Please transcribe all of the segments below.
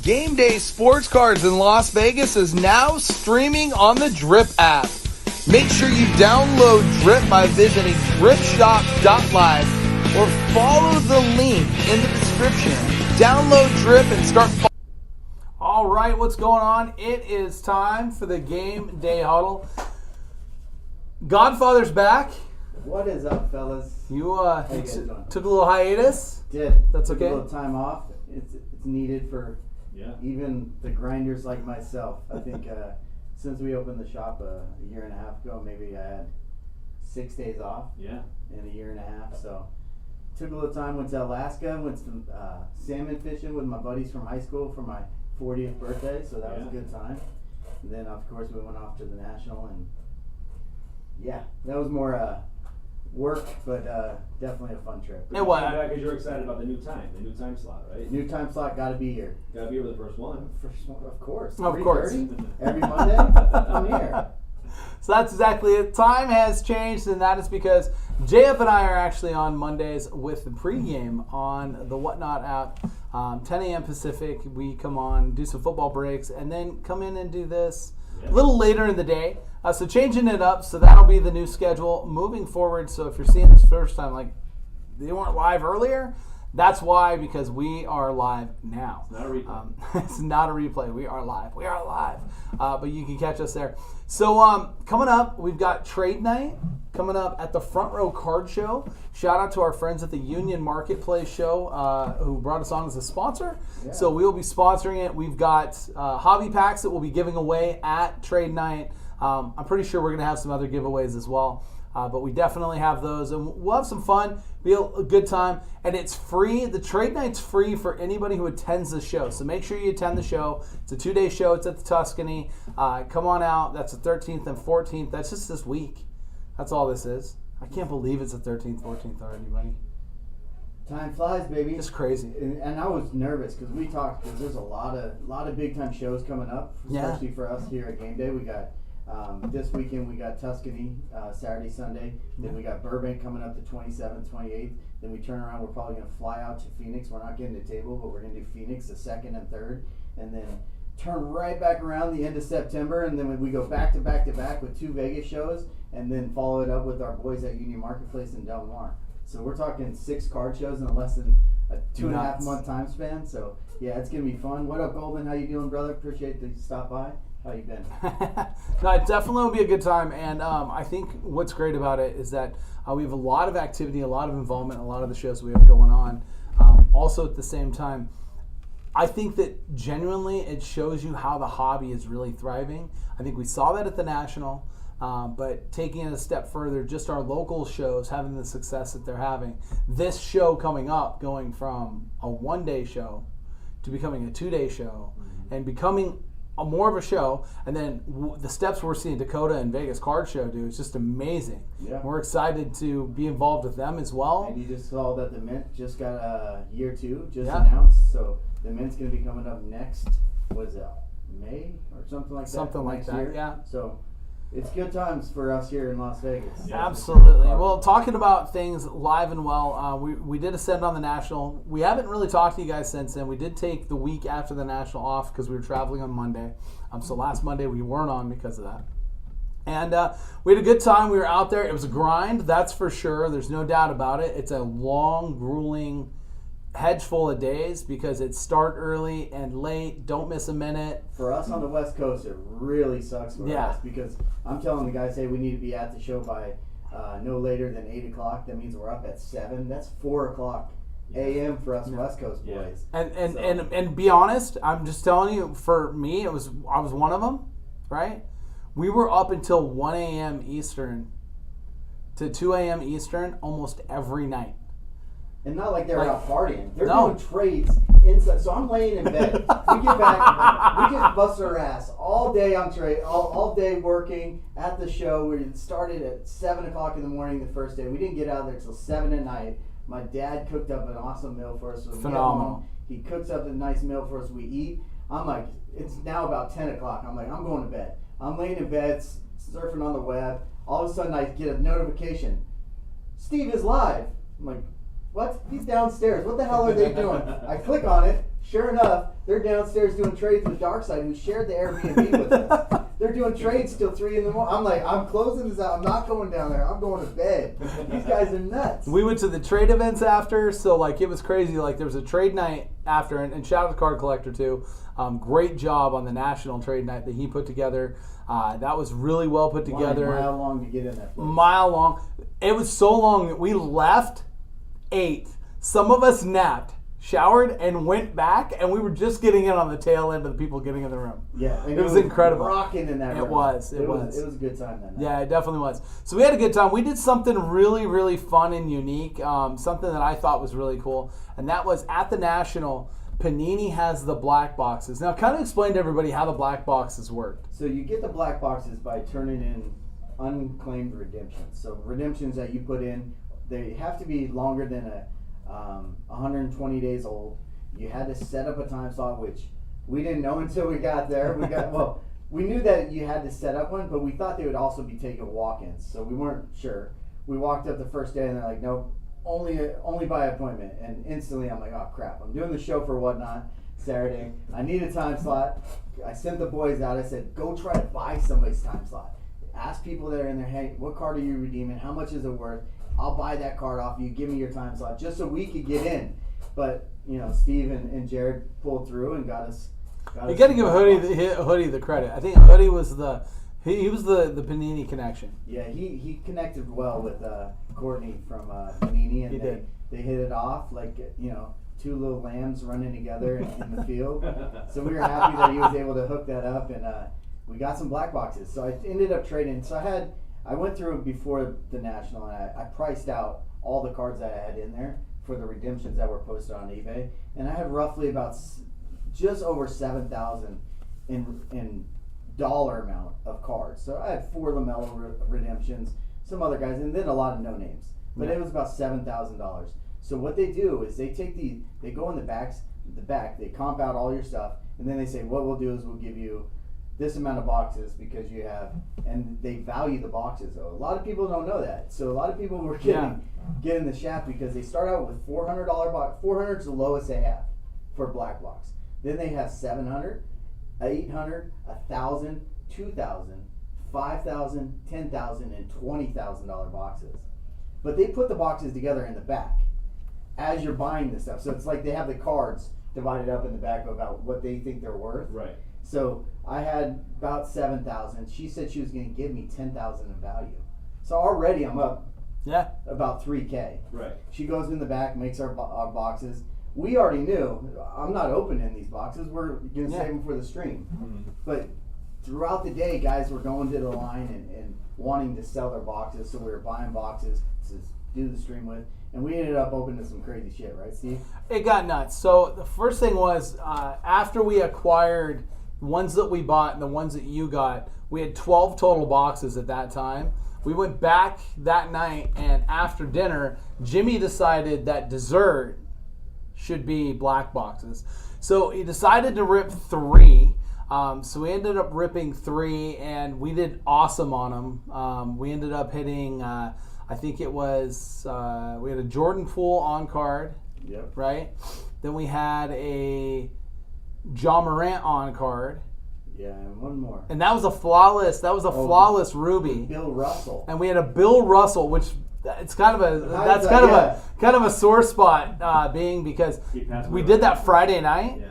GameDay Sports Cards in Las Vegas is now streaming on the Drip app. Make sure you download Drip by visiting dripshop.live or follow the link in the description. Download Drip and start following. All right, what's going on? It is time for the GameDay Huddle. Godfather's back. What is up, fellas? You took a little hiatus. That's okay. Took a little time off. It's needed for even the grinders like myself. I think since we opened the shop a year and a half ago, maybe I had 6 days off. Yeah. In a year and a half. So took a little time. Went to Alaska. Went some salmon fishing with my buddies from high school for my 40th birthday. So that was a good time. And then of course we went off to the National, and that was more work, but definitely a fun trip. And what? Because you're excited about the new time slot, right? New time slot, got to be here. Got to be here for the first one. Of course. Of course. Every Monday, I'm here. So that's exactly it. Time has changed, and that is because JF and I are actually on Mondays with the pregame on the Whatnot app. 10 a.m. Pacific, we come on, do some football breaks, and then come in and do this a little later in the day. So changing it up, so that'll be the new schedule moving forward. So if you're seeing this first time, like they weren't live earlier, that's why, because we are live now. It's not a replay. It's not a replay. We are live. We are live. But you can catch us there. So coming up, we've got trade night coming up at the Front Row Card Show. Shout out to our friends at the Union Marketplace Show who brought us on as a sponsor. Yeah. So we will be sponsoring it. We've got hobby packs that we'll be giving away at trade night. I'm pretty sure we're going to have some other giveaways as well. But we definitely have those. And we'll have some fun. Be a good time. And it's free. The trade night's free for anybody who attends the show. So make sure you attend the show. It's a 2-day show. It's at the Tuscany. Come on out. That's the 13th and 14th. That's just this week. That's all this is. I can't believe it's the 13th, 14th already, buddy. Time flies, baby. It's crazy. And I was nervous because we talked, because there's a lot of big time shows coming up, especially for us here at GameDay. We got this weekend we got Tuscany, Saturday, Sunday. Then we got Burbank coming up the 27th, 28th. Then we turn around, we're probably going to fly out to Phoenix. We're not getting a table, but we're going to do Phoenix the 2nd and 3rd. And then turn right back around the end of September. And then we go back to back to back with 2 Vegas shows. And then follow it up with our boys at Union Marketplace in Del Mar. So we're talking 6 card shows in less than a 2.5 month time span. So yeah, it's going to be fun. What up, Golden? How you doing, brother? Appreciate that you stopped by. How you been? No, it definitely will be a good time, and I think what's great about it is that we have a lot of activity, a lot of involvement, a lot of the shows we have going on. Also, at the same time, I think that genuinely it shows you how the hobby is really thriving. I think we saw that at the National, but taking it a step further, just our local shows having the success that they're having. This show coming up, going from a 1-day show to becoming a 2-day show, and becoming more of a show, and then the steps we're seeing Dakota and Vegas Card Show do is just amazing. Yeah. We're excited to be involved with them as well. And you just saw that the Mint just got year 2 announced, so the Mint's going to be coming up next, what is that, May or something like that? Something like that, year. Yeah. So it's good times for us here in Las Vegas. Absolutely. Well, talking about things live and well, we did ascend on the National. We haven't really talked to you guys since then. We did take the week after the National off because we were traveling on Monday. So last Monday we weren't on because of that. And we had a good time. We were out there. It was a grind, that's for sure. There's no doubt about it. It's a long, grueling hedge full of days because it's start early and late. Don't miss a minute. For us on the West Coast, it really sucks for us because I'm telling the guys, hey, we need to be at the show by no later than 8 o'clock. That means we're up at 7. That's 4 o'clock a.m. for us West Coast boys. And be honest, I'm just telling you, for me, I was one of them, right? We were up until 1 a.m. Eastern to 2 a.m. Eastern almost every night. And not like they're out partying. They're doing trades inside. So I'm laying in bed. We get back. We just bust our ass all day on trade, all day working at the show. We started at 7 o'clock in the morning the first day. We didn't get out of there till 7 at night. My dad cooked up an awesome meal for us. So phenomenal. He cooks up a nice meal for us. We eat. I'm like, it's now about 10 o'clock. I'm like, I'm going to bed. I'm laying in bed, surfing on the web. All of a sudden, I get a notification. Steve is live. I'm like, what? He's downstairs. What the hell are they doing? I click on it. Sure enough, they're downstairs doing trades with Darkside, who shared the Airbnb with us. They're doing trades till 3 in the morning. I'm like, I'm closing this out. I'm not going down there. I'm going to bed. These guys are nuts. We went to the trade events after, so like it was crazy. Like there was a trade night after, and shout out to Card Collector too. Great job on the national trade night that he put together. That was really well put together. Mile long to get in that place. Mile long. It was so long that we left 8. Some of us napped, showered, and went back, and we were just getting in on the tail end of the people getting in the room. Yeah, and it was incredible. Rocking in that room. It was. It was a good time that night. Yeah, it definitely was. So we had a good time. We did something really, really fun and unique, something that I thought was really cool, and that was at the National, Panini has the black boxes. Now, kind of explain to everybody how the black boxes work. So you get the black boxes by turning in unclaimed redemptions. So redemptions that you put in, they have to be longer than 120 days old. You had to set up a time slot, which we didn't know until we got there. We knew that you had to set up one, but we thought they would also be taking walk-ins, so we weren't sure. We walked up the first day, and they're like, nope, only by appointment. And instantly, I'm like, oh crap! I'm doing the show for Whatnot Saturday. I need a time slot. I sent the boys out. I said, go try to buy somebody's time slot. Ask people that are in there, hey, what card are you redeeming? How much is it worth? I'll buy that card off you. Give me your time slot, just so we could get in. But Steve and Jared pulled through and got us. You got to give Hoodie the credit. I think Hoodie was he was the Panini connection. Yeah, he connected well with Courtney from Panini, and they hit it off like two little lambs running together in the field. So we were happy that he was able to hook that up, and we got some black boxes. So I ended up trading. So I went through before the National, and I priced out all the cards that I had in there for the redemptions that were posted on eBay, and I had roughly about just over 7,000 in dollar amount of cards. So I had 4 LaMelo redemptions, some other guys, and then a lot of no names. But it was about $7,000. So what they do is they go in the back, they comp out all your stuff, and then they say, what we'll do is we'll give you this amount of boxes because you have, and they value the boxes though. A lot of people don't know that. So a lot of people were getting the shaft because they start out with $400 box. 400 is the lowest they have for black box. Then they have 700, 800, 1,000, 2,000, 5,000, 10,000, and $20,000 boxes. But they put the boxes together in the back as you're buying this stuff. So it's like they have the cards divided up in the back about what they think they're worth. Right. So I had about 7,000. She said she was going to give me 10,000 in value. So already I'm up about $3K. Right. She goes in the back, makes our boxes. We already knew, I'm not opening these boxes. We're going to save them for the stream. Mm-hmm. But throughout the day, guys were going to the line and wanting to sell their boxes. So we were buying boxes to do the stream with. And we ended up opening some crazy shit, right, Steve? It got nuts. So the first thing was after we acquired ones that we bought and the ones that you got, we had 12 total boxes at that time. We went back that night, and after dinner, Jimmy decided that dessert should be black boxes. So he decided to rip 3. So we ended up ripping 3, and we did awesome on them. We ended up hitting, I think it was, we had a Jordan Poole on card, right? Then we had a Ja Morant on card. Yeah, and one more. And that was a flawless Ruby. Bill Russell. And we had a Bill Russell, which it's kind of a sore spot being because we did that Friday night. Yeah.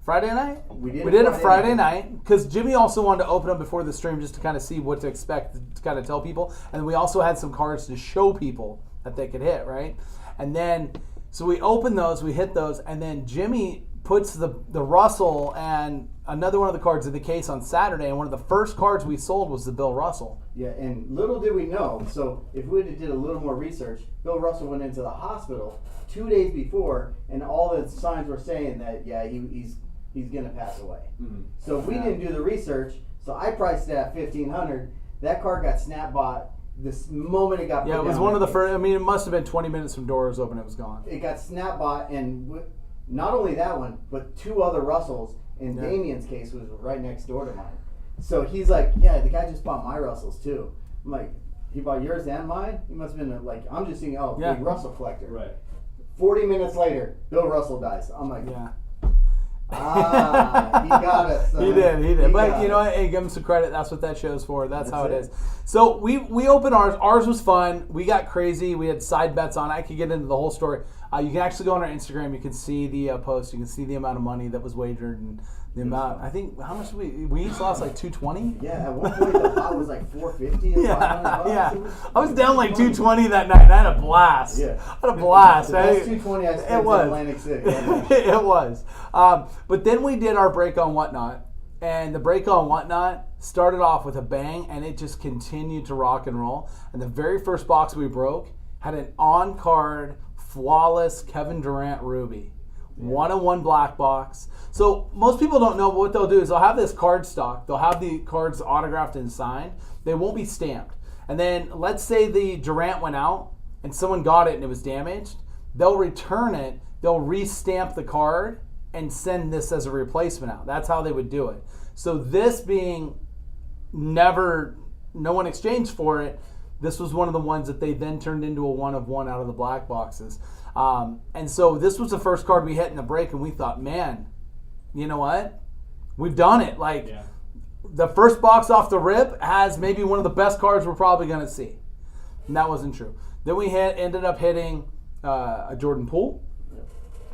Friday night? We did it Friday night because Jimmy also wanted to open up before the stream just to kind of see what to expect, to kind of tell people. And we also had some cards to show people that they could hit, right? And then, so we opened those, we hit those, and then Jimmy puts the Russell and another one of the cards in the case on Saturday, and one of the first cards we sold was the Bill Russell. Yeah, and little did we know, so if we did a little more research, Bill Russell went into the hospital 2 days before, and all the signs were saying that, he's going to pass away. Mm-hmm. So if we didn't do the research, so I priced it at $1,500, that card got snap bought this moment it got put down. It was one of the first, it must have been 20 minutes from doors open, it was gone. It got snap bought, and not only that one, but 2 other Russells, and Damien's case was right next door to mine. So he's like, the guy just bought my Russells too. I'm like, he bought yours and mine? He must have been big Russell collector. Right. 40 minutes later, Bill Russell dies. I'm like, He got us. He did. But you know what? Hey, give him some credit. That's what that show's for. That's how it is. So we opened ours. Ours was fun. We got crazy. We had side bets on it. I could get into the whole story. You can actually go on our Instagram. You can see the post. You can see the amount of money that was wagered and the amount. I think how much we each lost like $220. Yeah, at one point the pot was like $450. Yeah. I was down like $220 that night. And I had a blast. Yeah, I had a blast. That's $220 I spent in Atlantic City. It was. But then we did our break on Whatnot, and the break on Whatnot started off with a bang, and it just continued to rock and roll. And the very first box we broke had an on-card, flawless Kevin Durant Ruby. 1-on-1 black box. So most people don't know, but what they'll do is they'll have this card stock. They'll have the cards autographed and signed. They won't be stamped. And then let's say the Durant went out and someone got it and it was damaged. They'll return it. They'll re-stamp the card and send this as a replacement out. That's how they would do it. So this being no one exchanged for it, this was one of the ones that they then turned into a 1-of-1 out of the black boxes. And so this was the first card we hit in the break, and we thought, man, you know what? We've done it. The first box off the rip has maybe one of the best cards we're probably going to see. And that wasn't true. Then we ended up hitting a Jordan Poole,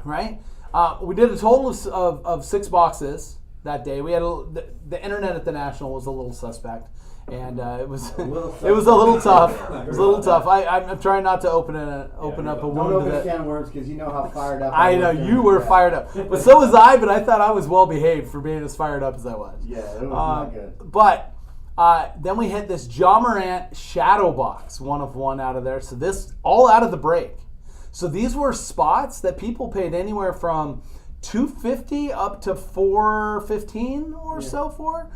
right? We did a total of 6 boxes that day. We had the internet at the National was a little suspect. And it was a little tough. It was a little tough. I'm trying not to open up a wound. Don't open a can of worms because you know how fired up I know you were fired up, but so was I. But I thought I was well behaved for being as fired up as I was. Yeah, it was not good. But then we hit this Ja Morant shadow box, 1-of-1 out of there. So this all out of the break. So these were spots that people paid anywhere from $250 up to $415 or so for.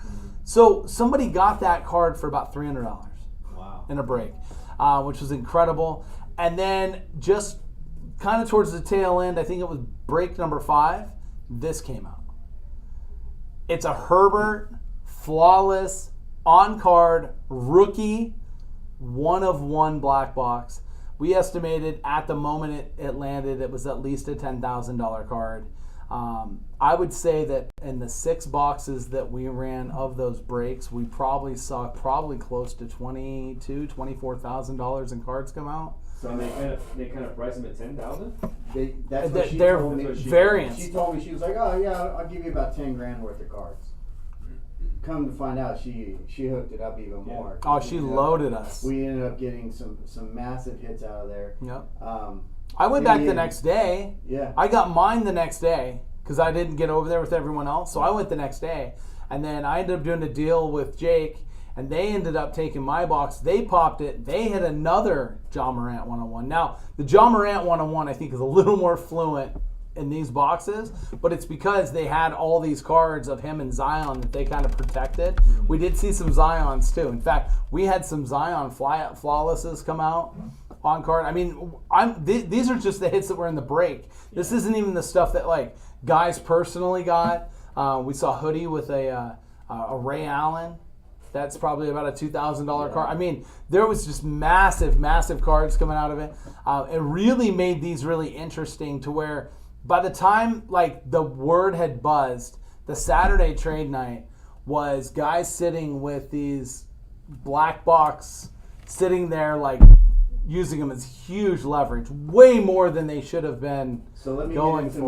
So somebody got that card for about $300 in a break, which was incredible. And then just kind of towards the tail end, I think it was break number 5, this came out. It's a Herbert, flawless, on-card, rookie, 1-of-1 black box. We estimated at the moment it landed, it was at least a $10,000 card. I would say that in the 6 boxes that we ran of those breaks, we probably saw close to $24,000 in cards come out. So they kind of price them at $10,000. That's what she they're told me. variants. She told me, she was like, "Oh yeah, I'll give you about $10,000 worth of cards." Come to find out, she hooked it up even more. Oh, she loaded us. We ended up getting some massive hits out of there. Yep. I went back the next day. Yeah. I got mine the next day because I didn't get over there with everyone else. So I went the next day. And then I ended up doing a deal with Jake, and they ended up taking my box. They popped it. They hit another Ja Morant 1-on-1. Now, the Ja Morant 1-on-1 I think is a little more fluent in these boxes, but it's because they had all these cards of him and Zion that they kind of protected. We did see some Zions too. In fact, we had some Zion flawlesses come out on card. I mean, these are just the hits that were in the break. This isn't even the stuff that like guys personally got. We saw Hoodie with a Ray Allen. That's probably about a $2,000 card. I mean, there was just massive, massive cards coming out of it. It really made these really interesting to where by the time like the word had buzzed, the Saturday trade night was guys sitting with these black box, sitting there like using them as huge leverage, way more than they should have been. So let me get into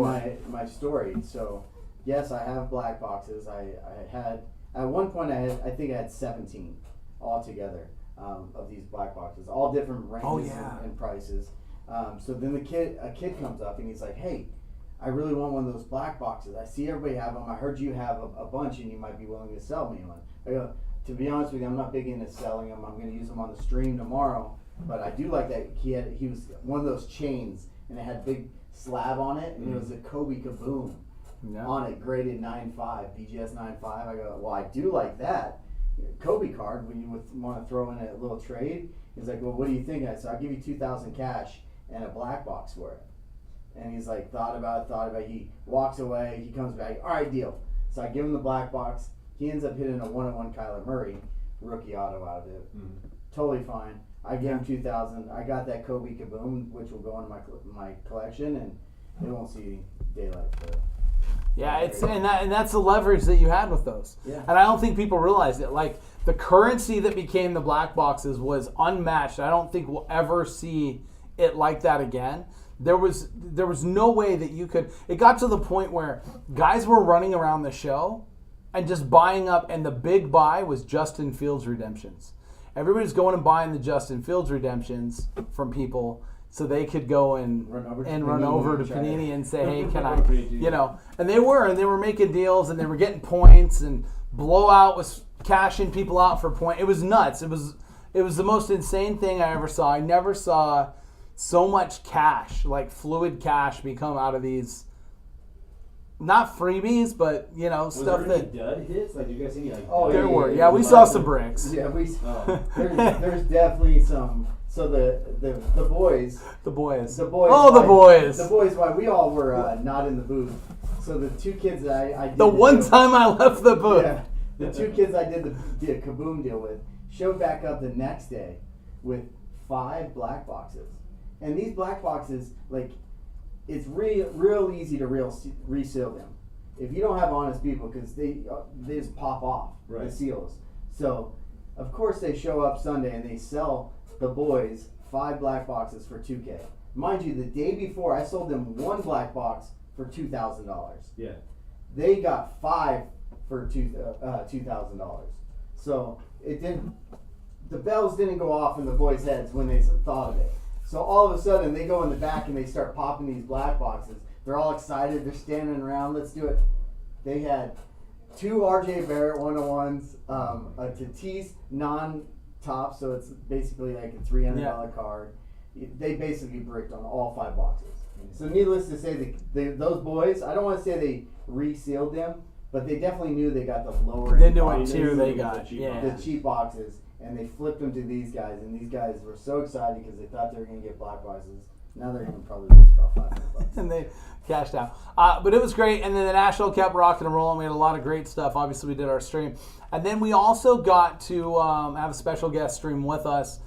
my story. So yes, I have black boxes. I had at one point I think I had 17 altogether of these black boxes, all different ranges and prices. So then a kid comes up and he's like, "Hey, I really want one of those black boxes. I see everybody have them. I heard you have a bunch and you might be willing to sell me one." I go, "To be honest with you, I'm not big into selling them. I'm going to use them on the stream tomorrow. But I do like that he was one of those chains and it had big slab on it and it was a Kobe Kaboom on it, graded 9.5, BGS 9.5. I go, well, I do like that. Kobe card, when you want to throw in a little trade, he's like, well, what do you think? I said, I'll give you $2,000 cash and a black box for it. And he's like, thought about it. He walks away. He comes back. All right, deal. So I give him the black box. He ends up hitting a 1-on-1 Kyler Murray rookie auto out of it. Totally fine. I gave him $2,000. I got that Kobe Kaboom, which will go into my collection, and it won't see daylight for Yeah, and that's the leverage that you had with those. Yeah. And I don't think people realize it. Like, the currency that became the black boxes was unmatched. I don't think we'll ever see it like that again. There was no way that you could. It got to the point where guys were running around the show and just buying up, and the big buy was Justin Fields redemptions. Everybody's going and buying the Justin Fields redemptions from people so they could go and run over to Panini and say, hey, can I, and they were making deals, and they were getting points, and Blowout was cashing people out for point. It was nuts. It was the most insane thing I ever saw. I never saw so much cash, like fluid cash, become out of these. Not freebies, but stuff that. Dud hits? Like, you guys see any there were. Yeah, we saw some bricks. Yeah, there's definitely some. So the boys. The boys. Oh, the boys. The boys. Why we all were not in the booth. So the two kids that I did the one time I left the booth. Yeah, the two kids I did the Kaboom deal with showed back up the next day with 5 black boxes, and these black boxes, like, it's real easy to reseal them if you don't have honest people, because they just pop off the seals. So of course they show up Sunday and they sell the boys 5 black boxes for $2,000. Mind you, the day before I sold them 1 black box for $2,000. Yeah, they got 5 for $2,000. So it didn't. The bells didn't go off in the boys' heads when they thought of it. So all of a sudden, they go in the back and they start popping these black boxes. They're all excited. They're standing around. Let's do it. They had 2 R.J. Barrett 101s, a Tatis non-top, so it's basically like a $300 card. They basically bricked on all 5 boxes. So needless to say, those boys, I don't want to say they resealed them, but they definitely knew they got the lower. They knew what tier they got. The cheap boxes. And they flipped them to these guys, and these guys were so excited because they thought they were going to get black boxes. Now they're going to probably lose about $500. And they cashed out. But it was great, and then the National kept rocking and rolling. We had a lot of great stuff. Obviously, we did our stream. And then we also got to have a special guest stream with us,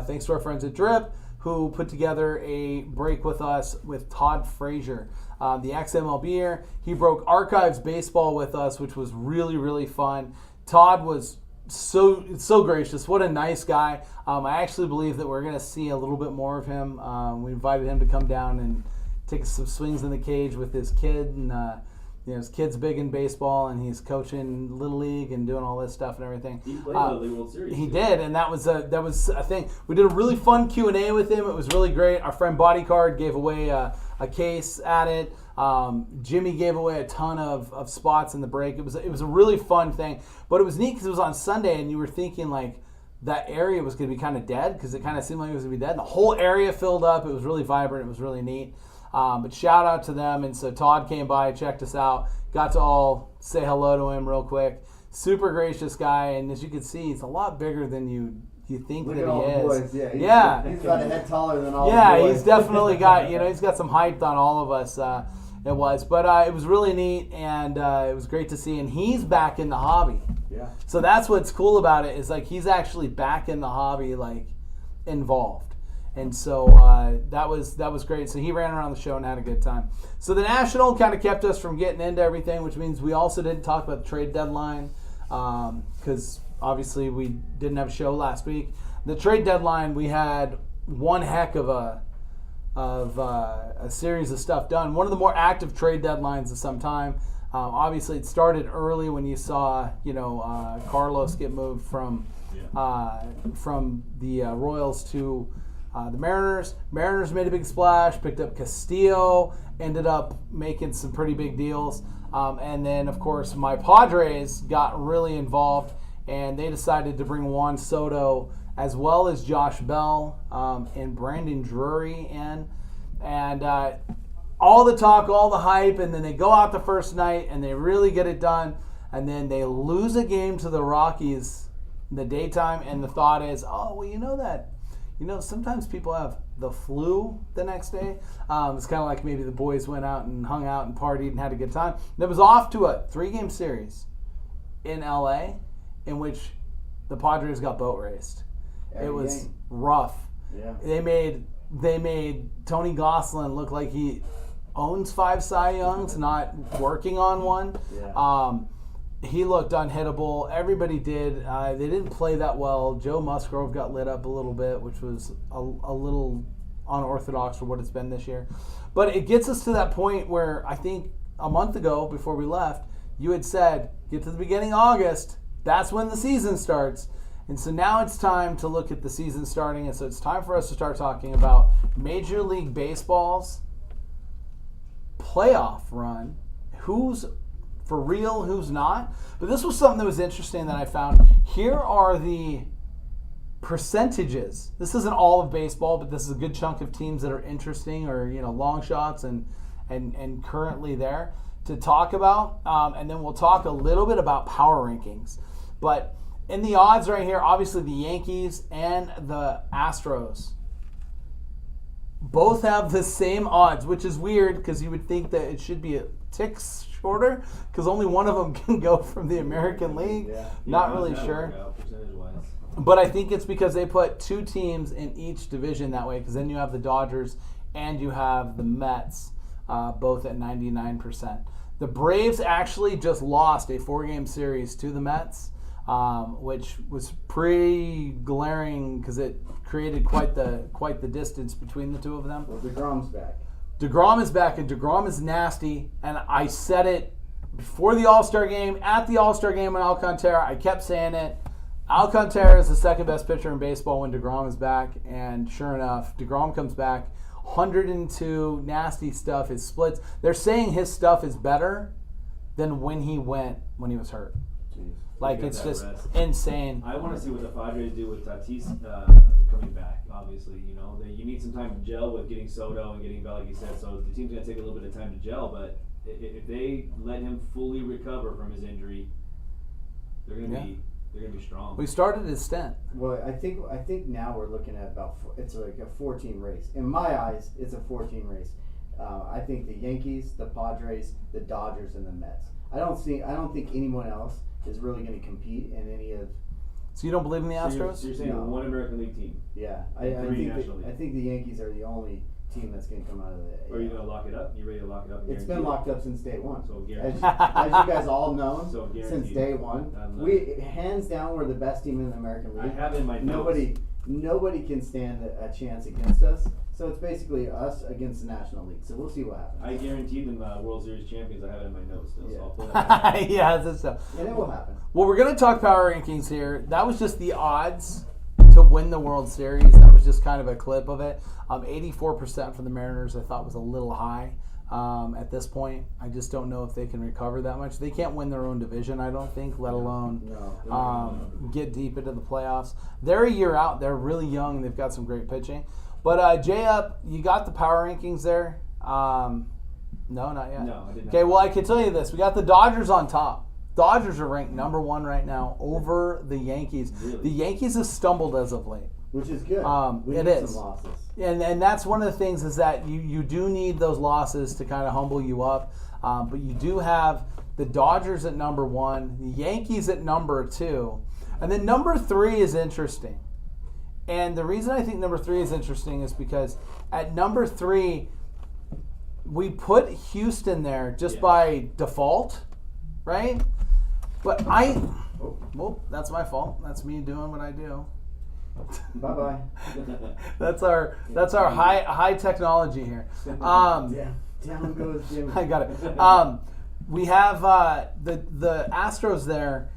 thanks to our friends at Drip, who put together a break with us with Todd Frazier, the ex-MLBer. He broke Archives Baseball with us, which was really, really fun. Todd was so gracious. What a nice guy. I actually believe that we're going to see a little bit more of him. We invited him to come down and take some swings in the cage with his kid, and his kid's big in baseball, and he's coaching Little League and doing all this stuff and everything. He played the Little League World Series. He did, and that was a thing. We did a really fun Q&A with him. It was really great. Our friend Bodycard gave away a case at it. Jimmy gave away a ton of spots in the break. It was a really fun thing, but it was neat because it was on Sunday, and you were thinking like that area was going to be kind of dead because it kind of seemed like it was going to be dead. And the whole area filled up. It was really vibrant. It was really neat. But shout out to them. And so Todd came by, checked us out, got to all say hello to him real quick. Super gracious guy, and as you can see, he's a lot bigger than you think Look that at all he the is. boys. Yeah, Yeah. He's about a head taller than all the boys. He's definitely got, he's got some height on all of us. It was, but it was really neat, and it was great to see. And he's back in the hobby. Yeah. So that's what's cool about it, is like he's actually back in the hobby, like involved. And so that was great. So he ran around the show and had a good time. So the National kind of kept us from getting into everything, which means we also didn't talk about the trade deadline because obviously we didn't have a show last week. The trade deadline, we had one heck of a series of stuff done. One of the more active trade deadlines of some time. Obviously, it started early when you saw, Carlos get moved from the Royals to the Mariners. Mariners made a big splash, picked up Castillo, ended up making some pretty big deals. And then, of course, my Padres got really involved, and they decided to bring Juan Soto as well as Josh Bell and Brandon Drury in. And all the talk, all the hype, and then they go out the first night and they really get it done. And then they lose a game to the Rockies in the daytime, and the thought is, sometimes people have the flu the next day. It's kind of like maybe the boys went out and hung out and partied and had a good time. And it was off to a 3-game series in LA in which the Padres got boat raced. It was rough. Yeah. They made Tony Gosselin look like he owns 5 Cy Youngs, not working on one. Yeah. He looked unhittable. Everybody did. They didn't play that well. Joe Musgrove got lit up a little bit, which was a little unorthodox for what it's been this year. But it gets us to that point where I think a month ago, before we left, you had said, get to the beginning of August, that's when the season starts. And so now it's time to look at the season starting. And so it's time for us to start talking about Major League Baseball's playoff run. Who's for real, who's not. But this was something that was interesting that I found. Here are the percentages. This isn't all of baseball, but this is a good chunk of teams that are interesting or, long shots and currently there to talk about. And then we'll talk a little bit about power rankings. But in the odds right here, obviously the Yankees and the Astros both have the same odds, which is weird because you would think that it should be a tick shorter because only one of them can go from the American League. Yeah. Not really sure. But I think it's because they put 2 teams in each division that way, because then you have the Dodgers and you have the Mets, both at 99%. The Braves actually just lost a 4-game series to the Mets, which was pretty glaring because it created quite the distance between the two of them. Well, DeGrom's back. DeGrom is back, and DeGrom is nasty. And I said it before the All-Star game, at the All-Star game on Alcantara. I kept saying it. Alcantara is the second best pitcher in baseball when DeGrom is back, and sure enough, DeGrom comes back, 102, nasty stuff, his splits. They're saying his stuff is better than when he was hurt. Jeez. Like, it's just insane. I want to see what the Padres do with Tatis coming back, obviously. You need some time to gel with getting Soto and getting Bell, like you said, so the team's going to take a little bit of time to gel, but if they let him fully recover from his injury, they're going to be strong. We started his stint. Well, I think now we're looking at it's like a 14 race. In my eyes, it's a 14 race. I think the Yankees, the Padres, the Dodgers, and the Mets. I don't think anyone else is really going to compete in any of. So you don't believe in the Astros? So you're saying one American League team? Yeah, I think the Yankees are the only team that's going to come out of it. Are you going to lock it up? You ready to lock it up? It's been locked up since day one. So as you guys all know, since day one, we hands down we're the best team in the American League. I have in my notes. Nobody can stand a chance against us. So it's basically us against the National League. So we'll see what happens. I guaranteed them World Series champions. I have it in my notes still. Yeah. So I'll pull that Yeah, that's so. And it will happen. Well, we're going to talk power rankings here. That was just the odds to win the World Series. That was just kind of a clip of it. 84% for the Mariners I thought was a little high at this point. I just don't know if they can recover that much. They can't win their own division, I don't think, let alone get deep into the playoffs. They're a year out. They're really young. They've got some great pitching. But J-Up, you got the power rankings there? No, not yet. No, I didn't. Okay, well, I can tell you this. We got the Dodgers on top. Dodgers are ranked number 1 right now over the Yankees. Really? The Yankees have stumbled as of late. Which is good. We it need is. some losses. And that's one of the things is that you do need those losses to kind of humble you up. But you do have the Dodgers at number 1, the Yankees at number 2, and then number 3 is interesting. And the reason I think number 3 is interesting is because at number 3, we put Houston there just by default, right? But well, that's my fault. That's me doing what I do. Bye bye. That's our high technology here. Down goes Jimmy. I got it. We have the Astros there,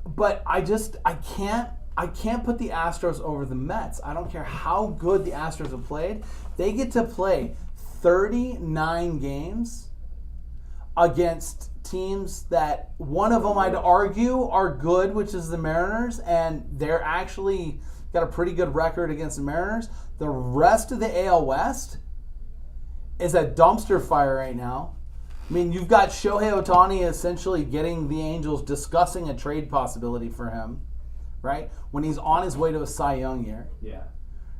but I can't put the Astros over the Mets. I don't care how good the Astros have played. They get to play 39 games against teams that one of them I'd argue are good, which is the Mariners, and they're actually got a pretty good record against the Mariners. The rest of the AL West is a dumpster fire right now. I mean, you've got Shohei Ohtani essentially getting the Angels discussing a trade possibility for him, right? When he's on his way to a Cy Young year. Yeah.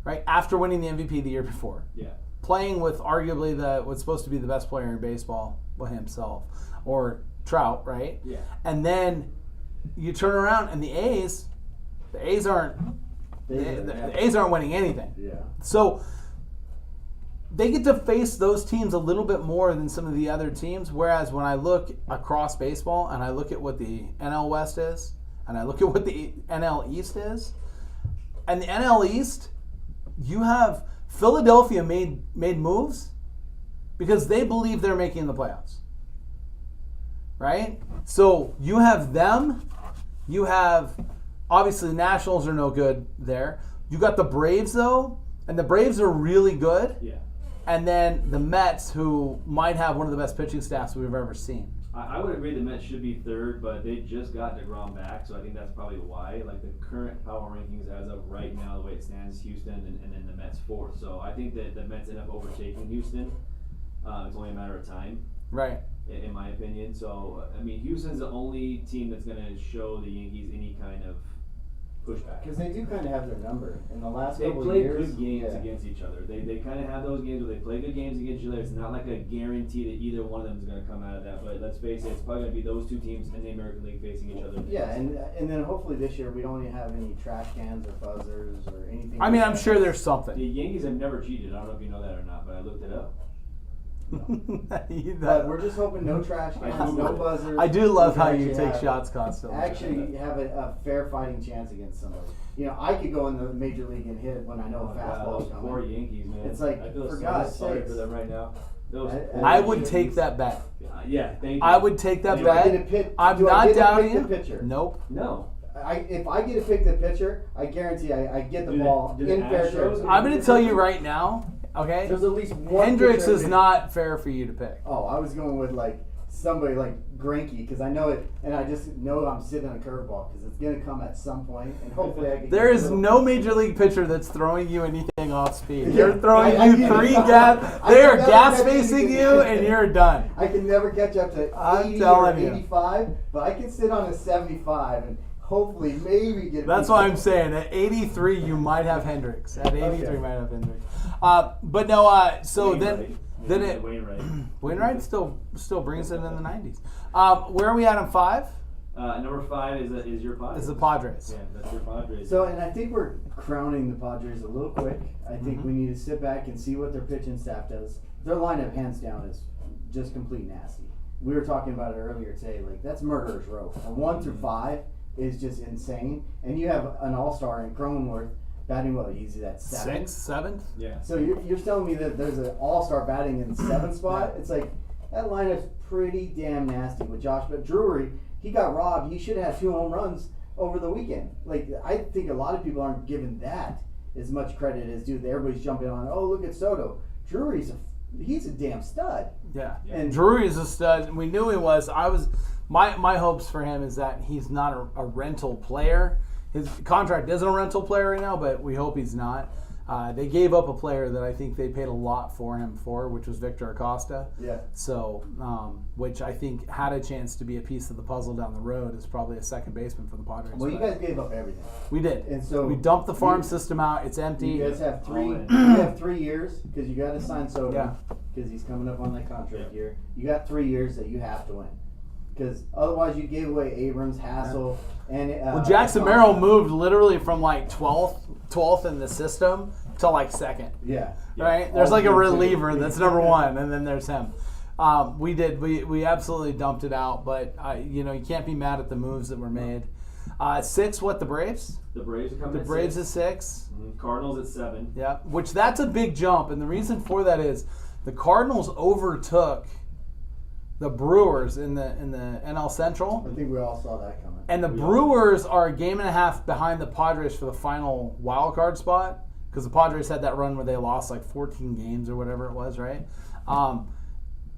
Right? After winning the MVP the year before. Yeah. Playing with arguably what's supposed to be the best player in baseball by himself. Or Trout, right? Yeah. And then you turn around and the A's aren't winning anything. Yeah. So they get to face those teams a little bit more than some of the other teams. Whereas when I look across baseball and I look at what the NL West is, and I look at what the NL East is, and the NL East, you have Philadelphia made moves because they believe they're making the playoffs. Right? So you have them. You have, obviously, the Nationals are no good there. You got the Braves, though, and the Braves are really good. Yeah. And then the Mets, who might have one of the best pitching staffs we've ever seen. I would agree the Mets should be third, but they just got DeGrom back, so I think that's probably why. Like, the current power rankings as of right now, the way it stands, Houston and then the Mets fourth. So I think that the Mets end up overtaking Houston. It's only a matter of time. Right. In my opinion. So, I mean, Houston's the only team that's going to show the Yankees any kind of pushback. Because they do kind of have their number. In the last They couple of play years, good games against each other. They kind of have those games where they play good games against each other. It's not like a guarantee that either one of them is going to come out of that. But let's face it, it's probably going to be those two teams in the American League facing each other. Yeah, and then hopefully this year we don't have any trash cans or buzzers or anything. I mean, like I'm that. sure there's The something. Yankees have never cheated. I don't know if you know that or not, but I looked it up. But we're just hoping no trash cans, no buzzers. I do love We how can you actually take have- shots constantly. Actually, have a fair fighting chance against somebody. You know, I could go in the major league and hit when I know Oh, fastball's those poor coming. Yankees, man. It's like, I feel for so God's sorry sakes. for them right now. Those I poor would Yankees. take that bet. Yeah, thank you. I would take that Do I get bet. to pick? I'm do I not get to doubting pick you. the pitcher? Nope. No. If I get to pick the pitcher, I guarantee I get the Do the- ball do the in fair Astros- territory. I'm going to tell you right now, okay? There's at least one. Hendricks pitcher is that- not fair for you to pick. Oh, I was going with like somebody like Greinke because I know it, and I just know I'm sitting on a curveball because it's going to come at some point, and hopefully I can. There get is a little- no major league pitcher that's throwing you anything off speed. Yeah, You're throwing I you get it. three gas. I They are can never gas catch facing anything. you, and you're done. I can never catch up to I'm 80 telling or you. 85, but I can sit on a 75 and hopefully maybe get. That's why I'm saying at 83 you might have Hendricks. At 83 Okay. you might have Hendricks. But no. So Wainwright. then it Wainwright. Wainwright still brings it in the 90s. Where are we at on 5? Number 5 is your Padres. Is the Padres. Yeah, that's your Padres. So, and I think we're crowning the Padres a little quick. I think Mm-hmm. we need to sit back and see what their pitching staff does. Their lineup, hands down, is just complete nasty. We were talking about it earlier today. Like, that's murderer's row. A 1 through 5 is just insane. And you have an all-star in Cronenworth batting, what, he's at 7? 6th, 7th? yeah. So you're telling me that there's an all-star batting in the 7th spot? It's like, that lineup's pretty damn nasty with Josh. But Drury, he got robbed. He should have had 2 home runs over the weekend. Like, I think a lot of people aren't giving that as much credit as due. Everybody's jumping on, oh, look at Soto. Drury's he's a damn stud. Yeah. Yeah. And Drury is a stud. We knew he was. My hopes for him is that he's not a rental player. His contract isn't a rental player right now, but we hope he's not. They gave up a player that I think they paid a lot for him for, which was Victor Acosta. Yeah. So, which I think had a chance to be a piece of the puzzle down the road is probably a second baseman for the Padres. Well, you But guys gave up everything. we did. And so We dumped the farm you- system out. It's empty. You guys have three. All in. You have 3 years because you got to sign Soto Yeah. because he's coming up on that contract Yeah. year. You got 3 years that you have to win because otherwise you gave away Abrams, Hassel, and Well, Jackson Merrill moved literally from like 12th in the system to like 2nd. Yeah. Right? There's All like a good, too. reliever that's number 1, and then there's him. We absolutely dumped it out, but you can't be mad at the moves that were made. 6, what, the Braves? The Braves are coming. The at Braves 6. is 6. Cardinals at 7. Yeah, which that's a big jump, and the reason for that is the Cardinals overtook the Brewers in the NL Central. I think we all saw that coming. And the Brewers are a game and a half behind the Padres for the final wild card spot because the Padres had that run where they lost like 14 games or whatever it was, right?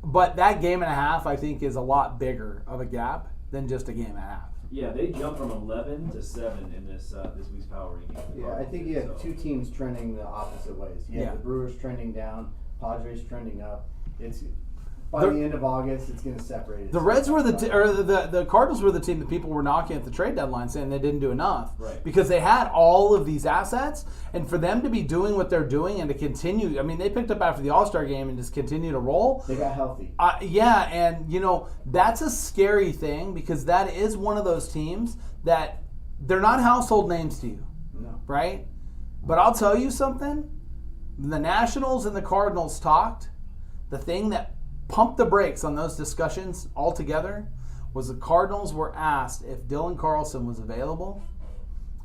But that game and a half, I think, is a lot bigger of a gap than just a game and a half. Yeah, they jumped from 11 to 7 in this week's power ranking. Yeah, I think you have 2 teams trending the opposite ways. You have Yeah. the Brewers trending down, Padres trending up. It's by the end of August, it's going to separate. The Reds were the Cardinals were the team that people were knocking at the trade deadline saying they didn't do enough. Right. Because they had all of these assets, and for them to be doing what they're doing and to continue, I mean, they picked up after the All-Star game and just continue to roll. They got healthy. Yeah, and that's a scary thing because that is one of those teams that they're not household names to you, No. right? But I'll tell you something. the Nationals and the Cardinals talked, the thing that pumped the brakes on those discussions altogether was the Cardinals were asked if Dylan Carlson was available,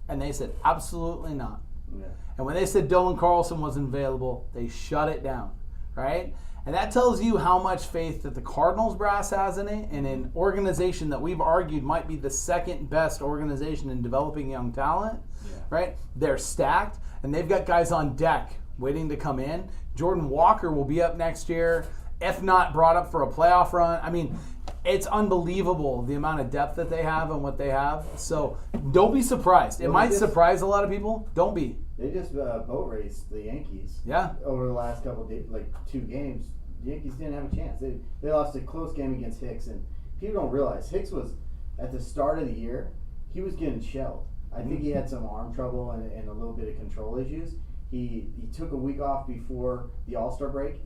and they said absolutely not. Yeah. And when they said Dylan Carlson wasn't available, they shut it down, right? And that tells you how much faith that the Cardinals brass has in it, and an organization that we've argued might be the second best organization in developing young talent, right? They're stacked, and they've got guys on deck waiting to come in. Jordan Walker will be up next year, if not brought up for a playoff run. I mean, it's unbelievable the amount of depth that they have and what they have. So don't be surprised. It might surprise a lot of people. Don't be. They just boat raced the Yankees. Yeah. Over the last couple of days, like 2 games, the Yankees didn't have a chance. They lost a close game against Hicks, and people don't realize Hicks was, at the start of the year, he was getting shelled. I think he had some arm trouble and a little bit of control issues. He took a week off before the All-Star break,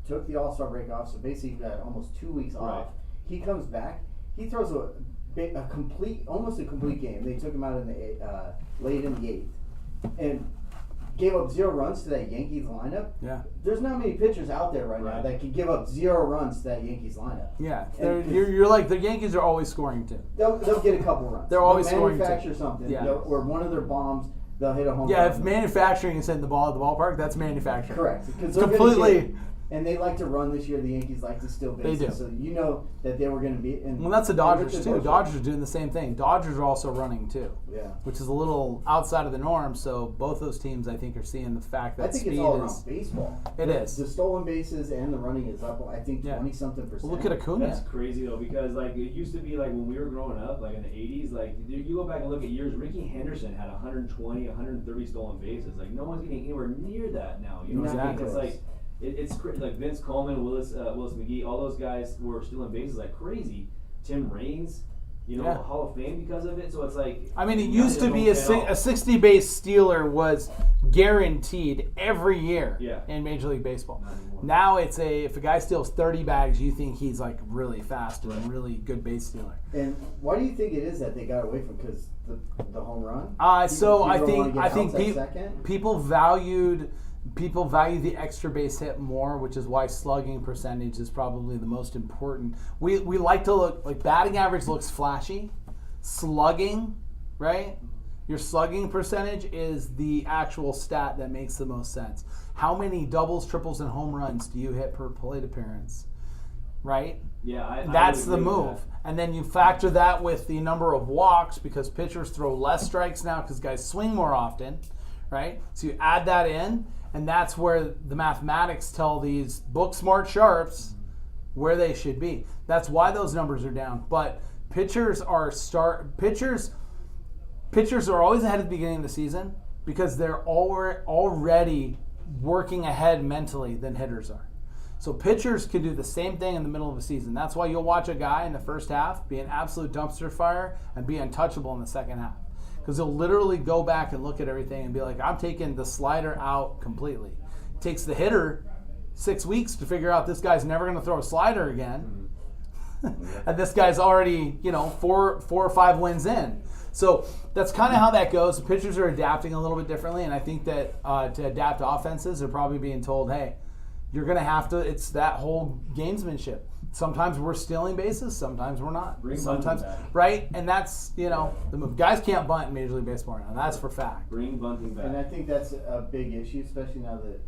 took the All-Star break off, so basically he got almost 2 weeks off. He comes back, he throws almost a complete game. They took him out in the late in the 8th, and gave up 0 runs to that Yankees lineup. Yeah. There's not many pitchers out there right now that can give up 0 runs to that Yankees lineup. Yeah. You're like, the Yankees are always scoring too. They'll get a couple runs. They're always scoring too. Manufacture something. Yeah. Or one of their bombs, they'll hit a home run. Yeah, if manufacturing is hitting the ball at the ballpark, that's manufacturing. Correct. It's completely. And they like to run this year. The Yankees like to steal bases. They do. So you know that they were going to be. Well, that's the Dodgers too. Dodgers are doing the same thing. Dodgers are also running too. Yeah. Which is a little outside of the norm. So both those teams, I think, are seeing the fact that speed it's all is. around baseball. It is. The stolen bases and the running is up. I think 20-something%. Well, look at Acuna. That's crazy though, because like it used to be like when we were growing up, like in the '80s, like you go back and look at years. Ricky Henderson had 120, 130 stolen bases. Like no one's getting anywhere near that now. You know what I mean? It's like. It's like Vince Coleman, Willis McGee, all those guys were stealing bases like crazy. Tim Raines, Hall of Fame because of it. So it's like, I mean, it used to be a 60 base stealer was guaranteed every year in Major League Baseball. Now it's if a guy steals 30 bags, you think he's like really fast and a really good base stealer. And why do you think it is that they got away from? Because the home run. I think people value the extra base hit more, which is why slugging percentage is probably the most important. We like to look like batting average looks flashy. Slugging, right? Your slugging percentage is the actual stat that makes the most sense. How many doubles, triples, and home runs do you hit per plate appearance? Right? Yeah, that's the move. And then you factor that with the number of walks because pitchers throw less strikes now because guys swing more often, right? So you add that in. And that's where the mathematics tell these book smart sharps where they should be. That's why those numbers are down. But pitchers are always ahead at the beginning of the season because they're already working ahead mentally than hitters are. So pitchers can do the same thing in the middle of the season. That's why you'll watch a guy in the first half be an absolute dumpster fire and be untouchable in the second half. Because he'll literally go back and look at everything and be like, I'm taking the slider out completely. It takes the hitter 6 weeks to figure out this guy's never going to throw a slider again. And this guy's already, 4 or 5 wins in. So that's kind of how that goes. The pitchers are adapting a little bit differently. And I think that to adapt offenses, they're probably being told, hey, you're going to have to, it's that whole gamesmanship. Sometimes we're stealing bases, sometimes we're not. Sometimes, right? And that's, the move. Guys can't bunt in Major League Baseball right now. That's for fact. Bring bunting back. And I think that's a big issue, especially now that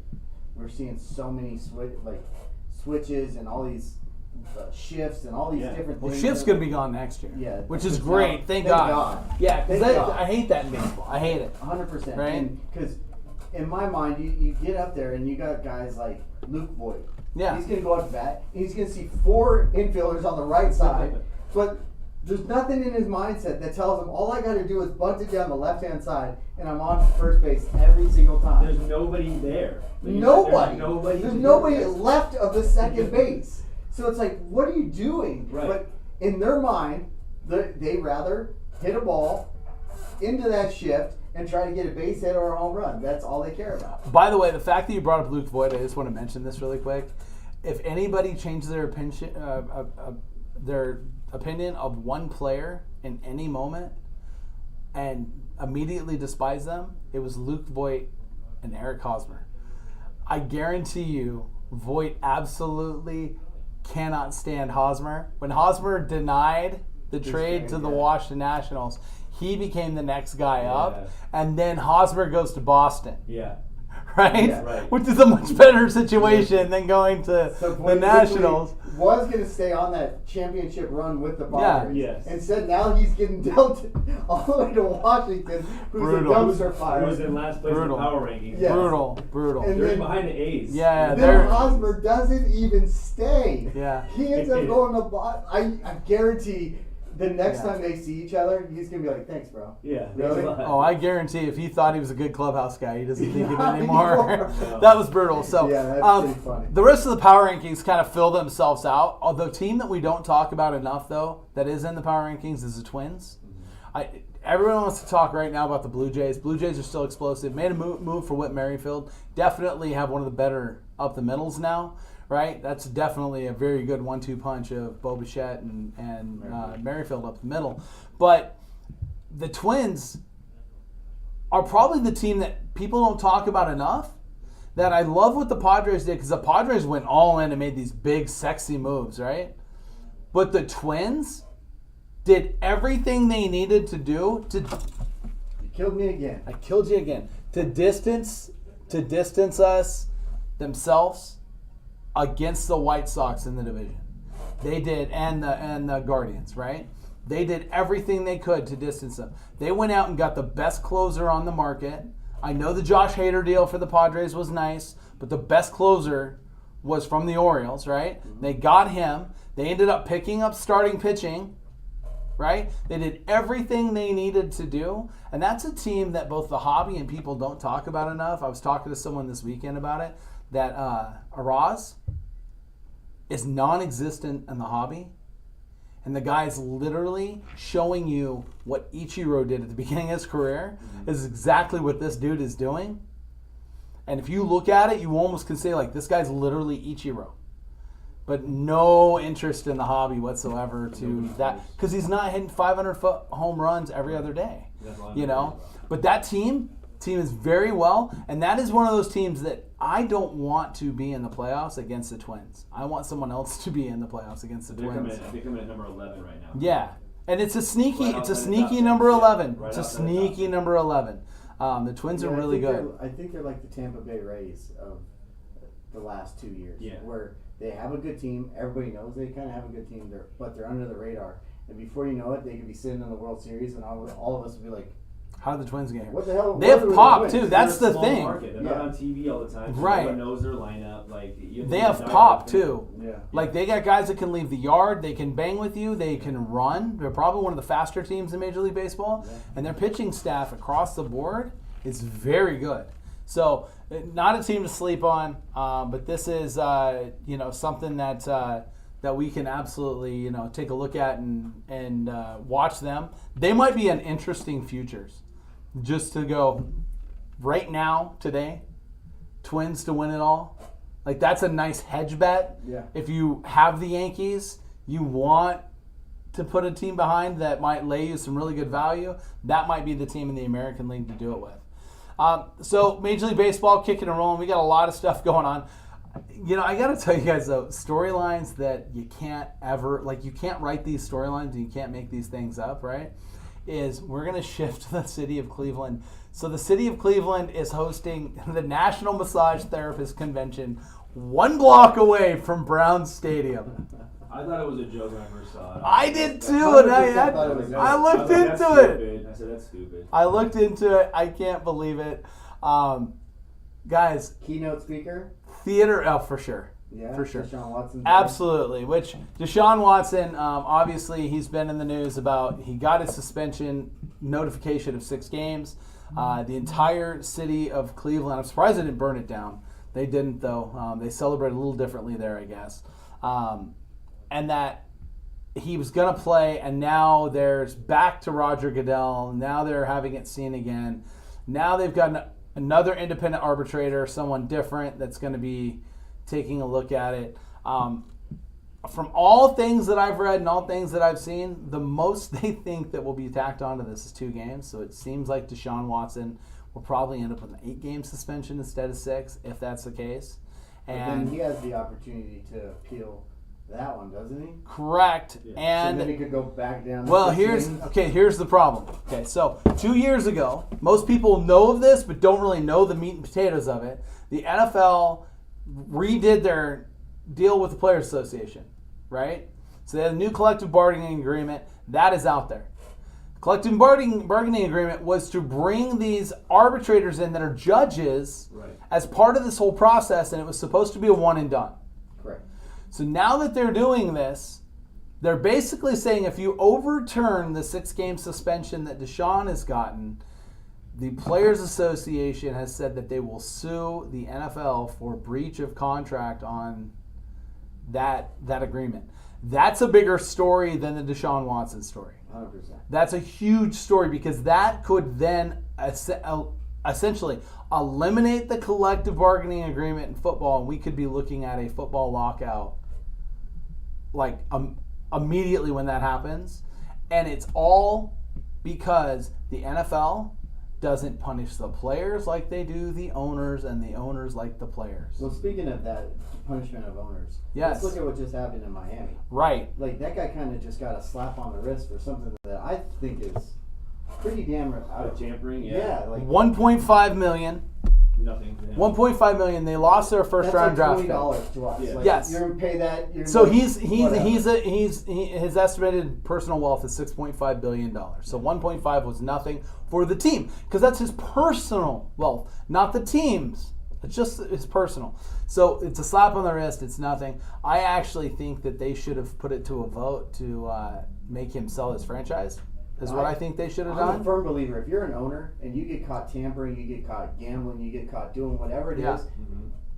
we're seeing so many switches and all these shifts and all these different things. Well, shifts going to be gone next year. Yeah. Which is great. Thank God. Yeah, because I hate that in baseball. I hate it. 100%. Right? Because in my mind, you get up there and you got guys like Luke Voigt. Yeah. He's going to go up to bat. He's going to see 4 infielders on the right side. But there's nothing in his mindset that tells him all I got to do is bunt it down the left-hand side, and I'm on first base every single time. There's nobody there. Nobody. There's nobody left of the second base. So it's like, what are you doing? Right. But in their mind, they rather hit a ball into that shift and try to get a base hit or a home run. That's all they care about. By the way, the fact that you brought up Luke Voigt, I just want to mention this really quick. If anybody changes their opinion of one player in any moment and immediately despise them, it was Luke Voigt and Eric Hosmer. I guarantee you, Voigt absolutely cannot stand Hosmer. When Hosmer denied the trade to the Washington Nationals, he became the next guy up, and then Hosmer goes to Boston. Yeah. Right? Yeah, right. Which is a much better situation than going to the Nationals. Was going to stay on that championship run with the Padres. Yeah. Yes. Instead, now he's getting dealt all the way to Washington, who's Brutal. a dumpster fire. Who was in last place in the power rankings. Yes. Brutal. And They're then- behind the A's. Yeah, Then Hosmer doesn't even stay. Yeah. He ends up going to Boston. I guarantee the next time they see each other, he's going to be like, thanks, bro. Yeah. Really? Oh, I guarantee if he thought he was a good clubhouse guy, he doesn't think it Not anymore. anymore. That was brutal. So, Yeah, that's pretty funny. the rest of the power rankings kind of fill themselves out. Although, team that we don't talk about enough, though, that is in the power rankings is the Twins. Everyone wants to talk right now about the Blue Jays. Blue Jays are still explosive. Made a move for Whit Merrifield. Definitely have one of the better up the middles now. Right, that's definitely a very good 1-2 punch of Bo Bichette and Merrifield up the middle. But the Twins are probably the team that people don't talk about enough. That I love what the Padres did, because the Padres went all in and made these big, sexy moves, right? But the Twins did everything they needed to do to. You killed me again. I killed you again. To distance us themselves against the White Sox in the division. They did, and the Guardians, right? They did everything they could to distance them. They went out and got the best closer on the market. I know the Josh Hader deal for the Padres was nice, but the best closer was from the Orioles, right? They got him. They ended up picking up starting pitching, right? They did everything they needed to do, and that's a team that both the hobby and people don't talk about enough. I was talking to someone this weekend about it, that Araz is non-existent in the hobby, and the guy's literally showing you what Ichiro did at the beginning of his career is exactly what this dude is doing. And if you look at it, you almost can say, like, this guy's literally Ichiro. But no interest in the hobby whatsoever to that, because he's not hitting 500-foot home runs every other day, you know. But that team is very well, and that is one of those teams that I don't want to be in the playoffs against the Twins. I want someone else to be in the playoffs against the Twins. They're coming at number 11 right now. Yeah, and it's a sneaky Right number 11. Right It's a outside the top sneaky 10. number 11. The Twins are really good. I think they're like the Tampa Bay Rays of the last 2 years. Yeah. Where they have a good team. Everybody knows they kind of have a good team, but they're under the radar. And before you know it, they could be sitting in the World Series, and all of us would be like, How did the Twins get here? what the hell? They have what are pop Twins? too. That's They're a the small thing. Market. They're not on TV all the time. So Right. No one knows their lineup. Like They have pop too. Yeah. Like, they got guys that can leave the yard, they can bang with you, they can run. They're probably one of the faster teams in Major League Baseball, and their pitching staff across the board is very good. So, not a team to sleep on, but this is something that we can absolutely take a look at and watch them. They might be an interesting futures, just to go right now today, Twins to win it all. Like, that's a nice hedge bet. Yeah. If you have the Yankees, you want to put a team behind that might lay you some really good value, that might be the team in the American League to do it with. So Major League Baseball kicking and rolling. We got a lot of stuff going on. I got to tell you guys, though, storylines that you can't ever, you can't write these storylines and you can't make these things up, right? Is we're going to shift to the city of Cleveland. So the city of Cleveland is hosting the National Massage Therapist Convention 1 block away from Brown Stadium. I thought it was a joke when I first saw it. I did too, and 100% thought it was I looked That's into it. stupid. I said that's stupid. I looked into it. I can't believe it. Guys, Keynote speaker. theater, for sure. Yeah. For sure. Deshaun Watson. Absolutely. Which Deshaun Watson, obviously, he's been in the news about he got his suspension notification of 6 games. The entire city of Cleveland, I'm surprised they didn't burn it down. They didn't, though. They celebrate a little differently there, I guess. And that he was going to play, and now there's back to Roger Goodell. Now they're having it seen again. Now they've got another independent arbitrator, someone different that's going to be taking a look at it. from all things that I've read and all things that I've seen, the most they think that will be tacked onto this is 2 games. So it seems like Deshaun Watson will probably end up with an 8-game suspension instead of 6, if that's the case. And then he has the opportunity to appeal that one, doesn't he? Correct. Yeah. And so then he could go back down. well, here's the problem. Okay, so 2 years ago, most people know of this but don't really know the meat and potatoes of it. The NFL redid their deal with the Players Association, right? So they had a new collective bargaining agreement that is out there. Collective bargaining agreement was to bring these arbitrators in that are judges as part of this whole process, and it was supposed to be a one and done. Correct. So now that they're doing this, they're basically saying if you overturn the 6-game suspension that Deshaun has gotten, the Players Association has said that they will sue the NFL for breach of contract on that agreement. That's a bigger story than the Deshaun Watson story. 100%. That's a huge story because that could then essentially eliminate the collective bargaining agreement in football, and we could be looking at a football lockout like immediately when that happens. And it's all because the NFL doesn't punish the players like they do the owners, and the owners like the players. Well, speaking of that punishment of owners, yes. Let's look at what just happened in Miami. Right. Like, that guy kind of just got a slap on the wrist for something that I think is pretty damn out of tampering. Yeah, like $1.5 million. Nothing. $1.5 million. They lost their first round draft pick. That's like $20 to us. Yeah. Like, yes. You're gonna pay that. So his estimated personal wealth is $6.5 billion. So 1.5 was nothing for the team because that's his personal wealth, not the team's. It's just his personal. So it's a slap on the wrist. It's nothing. I actually think that they should have put it to a vote to make him sell his franchise. Is what I think they should have done. I'm a firm believer. If you're an owner and you get caught tampering, you get caught gambling, you get caught doing whatever it is,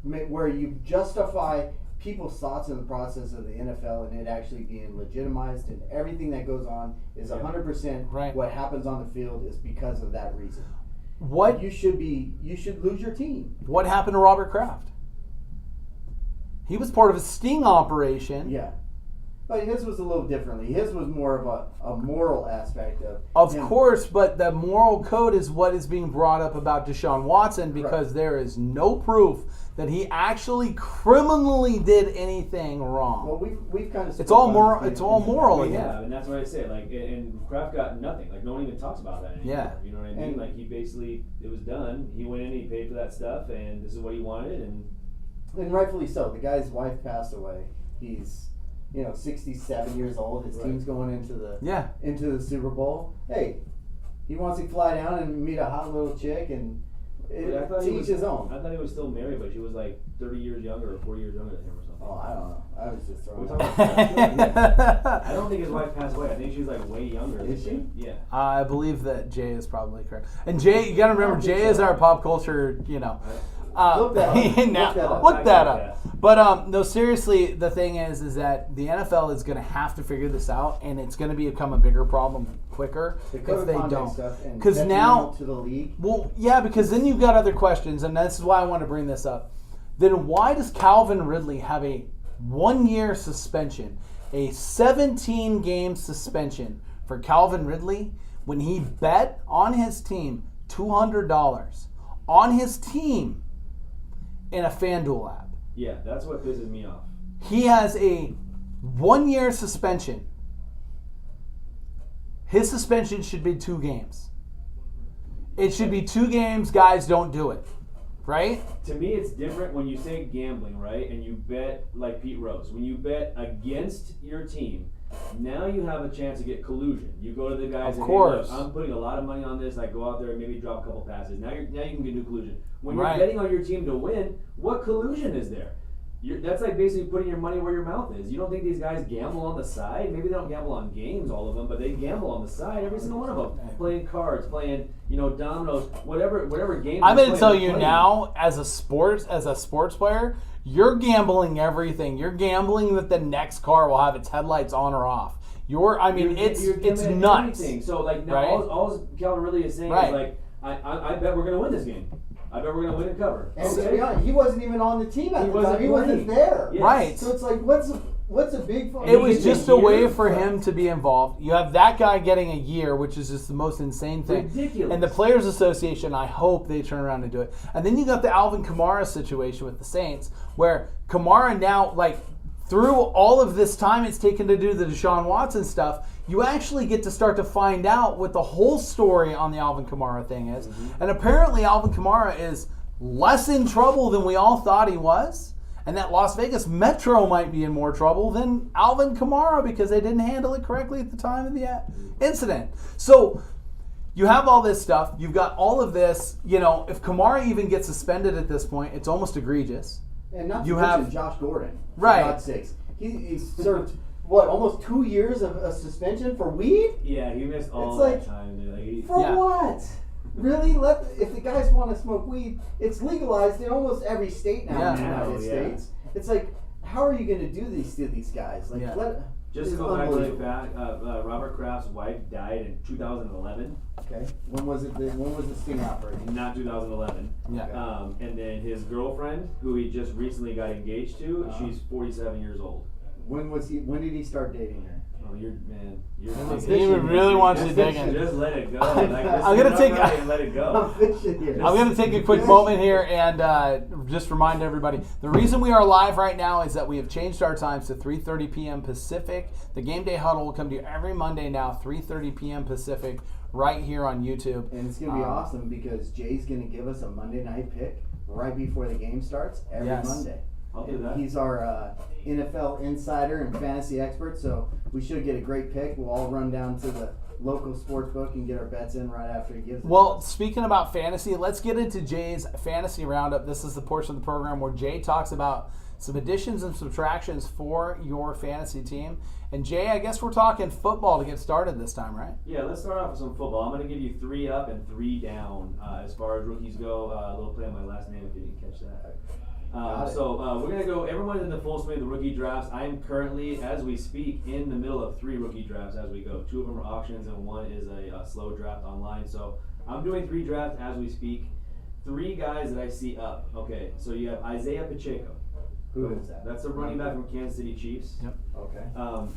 where you justify people's thoughts in the process of the NFL and it actually being legitimized and everything that goes on is 100% right. What happens on the field is because of that reason. What you should lose your team. What happened to Robert Kraft? He was part of a sting operation. Yeah. But his was a little differently. His was more of a moral aspect of him. course, but the moral code is what is being brought up about Deshaun Watson because there is no proof that he actually criminally did anything wrong. Well, we've kind of it's all moral. It's all moral again. Yeah, and that's what I say. Like, and Kraft got nothing. Like, no one even talks about that anymore. Yeah. You know what I mean? Like, he basically, it was done. He went in, he paid for that stuff, and this is what he wanted, and rightfully so. The guy's wife passed away. He's 67 years old. His team's going into the Super Bowl. Hey, he wants to fly down and meet a hot little chick and teach his own. I thought he was still married, but she was like 30 years younger or 40 years younger than him or something. Oh, I don't know. I was just throwing I don't think his wife passed away. I think she's like way younger. Is she? Yeah. I believe that Jay is probably correct. And Jay, you got to remember, Jay is our pop culture, Look that up. But no, seriously, the thing is that the NFL is going to have to figure this out, and it's going to become a bigger problem quicker if they don't. Because now, to the league. Well, yeah, because then you've got other questions, and this is why I want to bring this up. Then why does Calvin Ridley have a 1-year suspension, a 17-game suspension for Calvin Ridley when he bet on his team $200 on his team in a FanDuel app? Yeah, that's what pisses me off. He has a 1-year suspension. His suspension should be 2 games. It should be 2 games. Guys, don't do it. Right? To me, it's different when you say gambling, right? And you bet like Pete Rose. When you bet against your team, now you have a chance to get collusion. You go to the guys and hey, look, I'm putting a lot of money on this. I go out there and maybe drop a couple passes. Now you can do collusion. When you're betting on your team to win, what collusion is there? That's like basically putting your money where your mouth is. You don't think these guys gamble on the side? Maybe they don't gamble on games, all of them, but they gamble on the side, every single one of them. Playing cards, playing, dominoes, whatever game. I'm going to tell you now, as a sports player, you're gambling everything. You're gambling that the next car will have its headlights on or off. It's nuts. Everything. So like now, all Calvin really is saying is like, I bet we're going to win this game. I bet we're going to win and cover. And to be honest, he wasn't even on the team at the time. He wasn't there. Yes. Right. So it's like, What's a big? It was just a way for him to be involved. You have that guy getting a year, which is just the most insane thing. Ridiculous. And the Players Association, I hope they turn around and do it. And then you got the Alvin Kamara situation with the Saints, where Kamara now, like, through all of this time it's taken to do the Deshaun Watson stuff, you actually get to start to find out what the whole story on the Alvin Kamara thing is. Mm-hmm. And apparently Alvin Kamara is less in trouble than we all thought he was. And that Las Vegas Metro might be in more trouble than Alvin Kamara because they didn't handle it correctly at the time of the incident. So you have all this stuff. You've got all of this. You know, if Kamara even gets suspended at this point, it's almost egregious. And not to mention Josh Gordon. Right. For God's sakes. He served, almost 2 years of a suspension for weed? Yeah, he missed all time. Dude. For what? Really? If the guys want to smoke weed, it's legalized in almost every state now in the United States. It's like, how are you going to do these to these guys? Like, just to go back to the fact, Robert Kraft's wife died in 2011. Okay. When was the sting outbreak? Not 2011. Yeah. Okay. And then his girlfriend, who he just recently got engaged to, she's 47 years old. When did he start dating her? Oh, you're he really wants you to dig in. Just let it go. I'm gonna take. Let it go. I'm gonna take a quick moment here and just remind everybody the reason we are live right now is that we have changed our times to 3:30 p.m. Pacific. The GameDay Huddle will come to you every Monday now, 3:30 p.m. Pacific, right here on YouTube. And it's gonna be awesome because Jay's gonna give us a Monday night pick right before the game starts every Monday. I'll do that. He's our NFL insider and fantasy expert, so we should get a great pick. We'll all run down to the local sports book and get our bets in right after he gives it. Well, speaking about fantasy, let's get into Jay's Fantasy Roundup. This is the portion of the program where Jay talks about some additions and subtractions for your fantasy team. And Jay, I guess we're talking football to get started this time, right? Yeah, let's start off with some football. I'm going to give you 3 up and 3 down as far as rookies go. A little play on my last name if you didn't catch that. So we're going to go, everyone's in the full swing of the rookie drafts. I am currently, as we speak, in the middle of 3 rookie drafts as we go. 2 of them are auctions and 1 is a slow draft online. So I'm doing 3 drafts as we speak. 3 guys that I see up. Okay, so you have Isaiah Pacheco. Who is that? That's a running back from Kansas City Chiefs. Yep. Okay.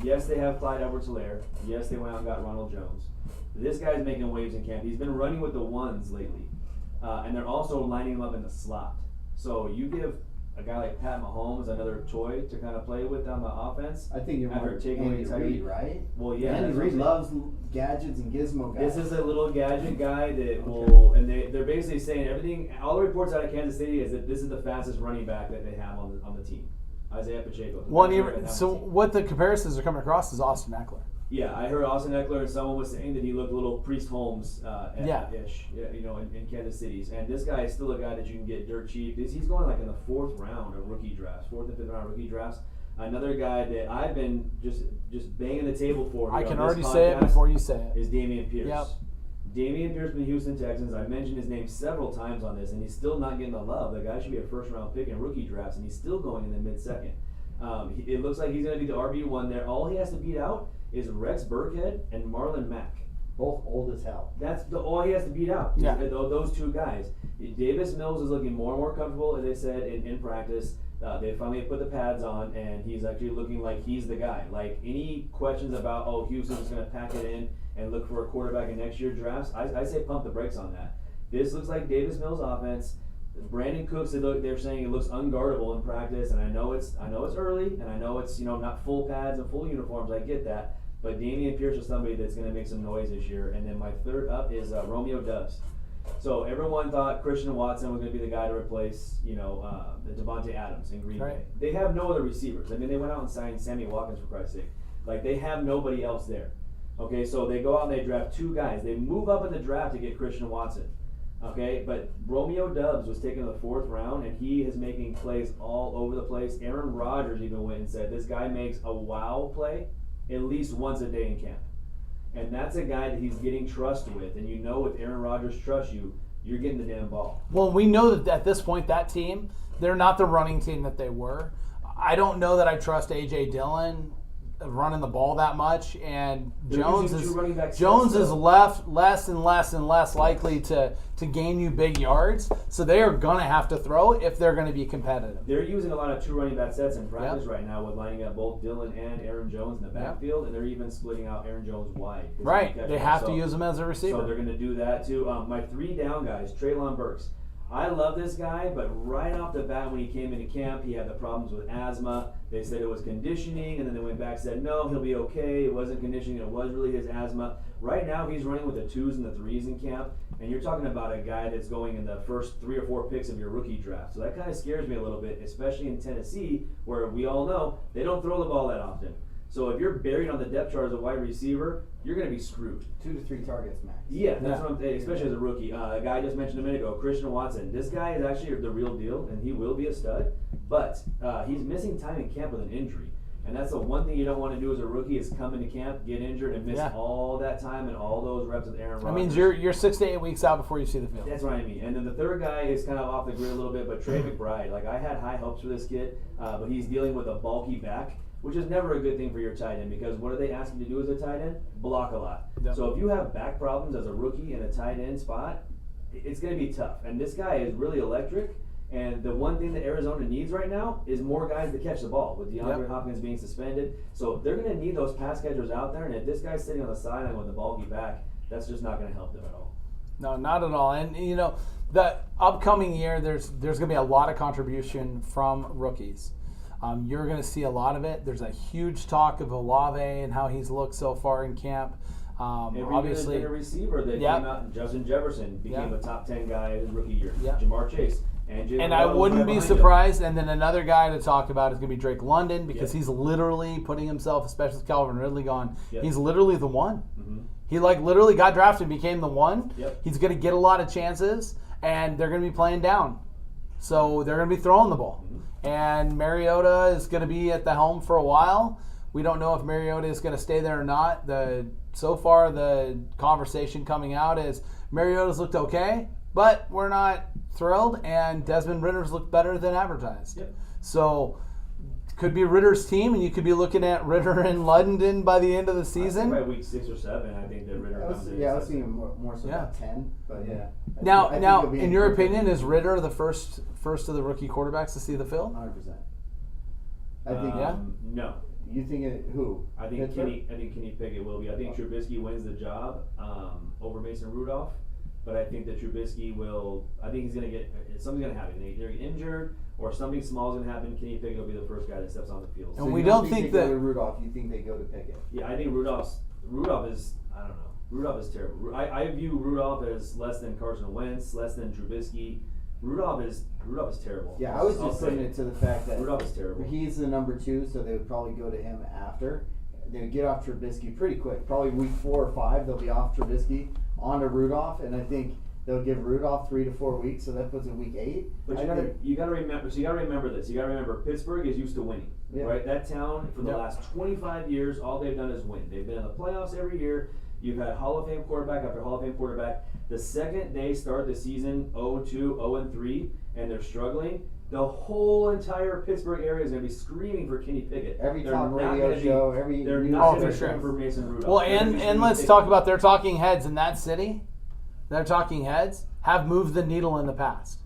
Yes, they have Clyde Edwards-Helaire. Yes, they went out and got Ronald Jones. This guy's making waves in camp. He's been running with the ones lately. And they're also lining him up in the slot. So you give a guy like Pat Mahomes another toy to kind of play with down the offense. I think you're more Andy Reid, right? Well, yeah. Andy Reid loves gadgets and gizmo guys. This is a little gadget guy that will, and they're basically saying everything, all the reports out of Kansas City is that this is the fastest running back that they have on the team. Isaiah Pacheco. So what the comparisons are coming across is Austin Eckler. Yeah, I heard Austin Eckler and someone was saying that he looked a little Priest Holmes-ish, in Kansas City. And this guy is still a guy that you can get dirt cheap. He's going like in the 4th round of rookie drafts, 4th and 5th round rookie drafts. Another guy that I've been just banging the table for. I can already say it before you say it. Is Damien Pierce. Yep. Damien Pierce from the Houston Texans. I've mentioned his name several times on this, and he's still not getting the love. The guy should be a 1st round pick in rookie drafts, and he's still going in the mid-2nd. It looks like he's going to be the RB1 there. All he has to beat out is Rex Burkhead and Marlon Mack. Both old as hell. That's all he has to beat out. Yeah. Those 2 guys. Davis Mills is looking more and more comfortable, as they said, in practice. They finally put the pads on, and he's actually looking like he's the guy. Like, any questions about, Houston's just going to pack it in and look for a quarterback in next year's drafts, I say pump the brakes on that. This looks like Davis Mills' offense. Brandon Cooks, they're saying it looks unguardable in practice, and I know it's early, and I know it's not full pads and full uniforms. I get that. But Damien Pierce is somebody that's going to make some noise this year. And then my 3rd up is Romeo Doubs. So everyone thought Christian Watson was going to be the guy to replace, Devontae Adams in Green Bay. They have no other receivers. I mean, they went out and signed Sammy Watkins, for Christ's sake. Like, they have nobody else there. Okay, so they go out and they draft 2 guys. They move up in the draft to get Christian Watson. Okay, but Romeo Doubs was taken in the 4th round, and he is making plays all over the place. Aaron Rodgers even went and said this guy makes a wow play at least once a day in camp. And that's a guy that he's getting trust with. And if Aaron Rodgers trusts you, you're getting the damn ball. Well, we know that at this point, that team, they're not the running team that they were. I don't know that I trust A.J. Dillon running the ball that much, and They're Jones using is two running backs Jones still. is left less and less likely to gain you big yards. So they are gonna have to throw if they're gonna be competitive. They're using a lot of two running back sets in practice right now with lining up both Dylan and Aaron Jones in the backfield, and they're even splitting out Aaron Jones wide. Right, they have to use him as a receiver. So they're going to do that too. My 3 down guys, Treylon Burks. I love this guy, but right off the bat when he came into camp, he had the problems with asthma. They said it was conditioning, and then they went back and said, no, he'll be okay. It wasn't conditioning. It was really his asthma. Right now, he's running with the 2s and the 3s in camp, and you're talking about a guy that's going in the first 3 or 4 picks of your rookie draft. So that kind of scares me a little bit, especially in Tennessee, where we all know they don't throw the ball that often. So if you're buried on the depth chart as a wide receiver, you're going to be screwed. 2 to 3 targets max. Yeah, that's what I'm saying, especially as a rookie. A guy I just mentioned a minute ago, Christian Watson. This guy is actually the real deal, and he will be a stud, but he's missing time in camp with an injury. And that's the one thing you don't want to do as a rookie is come into camp, get injured, and miss all that time and all those reps with Aaron Rodgers. That means you're 6 to 8 weeks out before you see the field. That's what I mean. And then the third guy is kind of off the grid a little bit, but Trey McBride. Like, I had high hopes for this kid, but he's dealing with a bulky back, which is never a good thing for your tight end, because what do they ask you to do as a tight end? Block a lot. Yep. So if you have back problems as a rookie in a tight end spot, it's going to be tough. And this guy is really electric. And the one thing that Arizona needs right now is more guys to catch the ball, with DeAndre Hopkins being suspended. So they're going to need those pass catchers out there. And if this guy's sitting on the sideline with a bulky back, that's just not going to help them at all. No, not at all. And, you know, the upcoming year, there's going to be a lot of contribution from rookies. You're going to see a lot of it. There's a huge talk of Olave and how he's looked so far in camp. Obviously, a receiver that came out, Justin Jefferson became a top 10 guy his rookie year. Jamar Chase. And I wouldn't be surprised. And then another guy to talk about is going to be Drake London, because he's literally putting himself, especially with Calvin Ridley gone, he's literally the one. Mm-hmm. He literally got drafted and became the one. Yep. He's going to get a lot of chances, and they're going to be playing down. So they're going to be throwing the ball. Mm-hmm. And Mariota is going to be at the helm for a while. We don't know if Mariota is going to stay there or not. So far, the conversation coming out is Mariota's looked okay, but we're not thrilled, and Desmond Ritter's looked better than advertised. Yep. So could be Ritter's team, and you could be looking at Ritter in London by the end of the season. By week 6 or 7, I think that Ritter comes in. I was thinking more so about 10, but yeah. Now, in your opinion, is Ritter the first of the rookie quarterbacks to see the field? 100%. I think no. You think who? I think Kenny Pickett will be. I think Trubisky wins the job over Mason Rudolph. But I think that Trubisky will. I think he's going to get. Something's going to happen. Either get injured or something small is going to happen. Kenny Pickett will be the first guy that steps on the field. And we don't think that they go to Rudolph. You think they go to Pickett? Yeah, I think Rudolph is. I don't know. Rudolph is terrible. I view Rudolph as less than Carson Wentz, less than Trubisky. Rudolph is terrible. Yeah, I was just putting it to the fact that Rudolph is terrible. He's the number 2, so they would probably go to him after. They would get off Trubisky pretty quick. Probably week 4 or 5, they'll be off Trubisky onto Rudolph, and I think they'll give Rudolph 3 to 4 weeks, so that puts it week 8. But you got to remember. So you got to remember this. You got to remember Pittsburgh is used to winning, right? That town for the last 25 years, all they've done is win. They've been in the playoffs every year. You've had Hall of Fame quarterback after Hall of Fame quarterback. The second they start the season 0-2, 0-3, and they're struggling, the whole entire Pittsburgh area is going to be screaming for Kenny Pickett. Every top radio show, they're not going to scream for Mason Rudolph. Well, and let's talk about their talking heads in that city. Their talking heads have moved the needle in the past.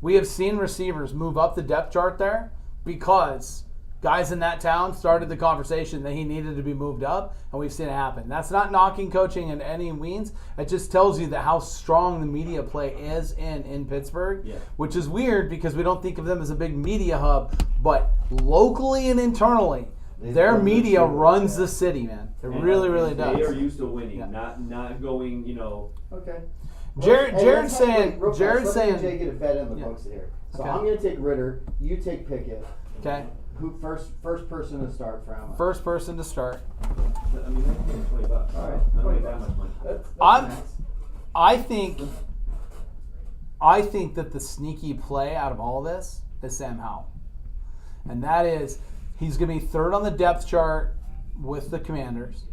We have seen receivers move up the depth chart there because guys in that town started the conversation that he needed to be moved up, and we've seen it happen. That's not knocking coaching in any means. It just tells you that how strong the media play is in Pittsburgh, which is weird because we don't think of them as a big media hub, but locally and internally, their media runs the city, man. It really does. They are used to winning, not going, Okay. Jared's saying. Jay get a bet in the books here. So I'm going to take Ritter. You take Pickett. Okay. Who first person to start for how much? First person to start. I mean, that's $20. All right. I don't need that much money. That's I think that the sneaky play out of all this is Sam Howell, and that is he's going to be third on the depth chart with the Commanders.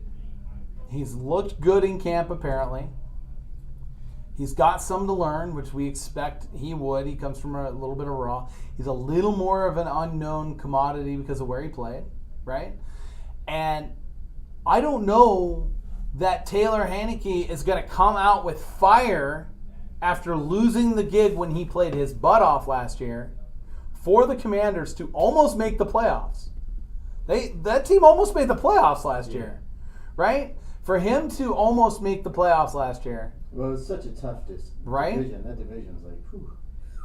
He's looked good in camp apparently. He's got some to learn, which we expect he would. He comes from a little bit of raw. He's a little more of an unknown commodity because of where he played, right? And I don't know that Taylor Heinicke is going to come out with fire after losing the gig when he played his butt off last year for the Commanders to almost make the playoffs. That team almost made the playoffs last year, right? For him to almost make the playoffs last year. Well, it's such a tough right? division. That division's like, whew.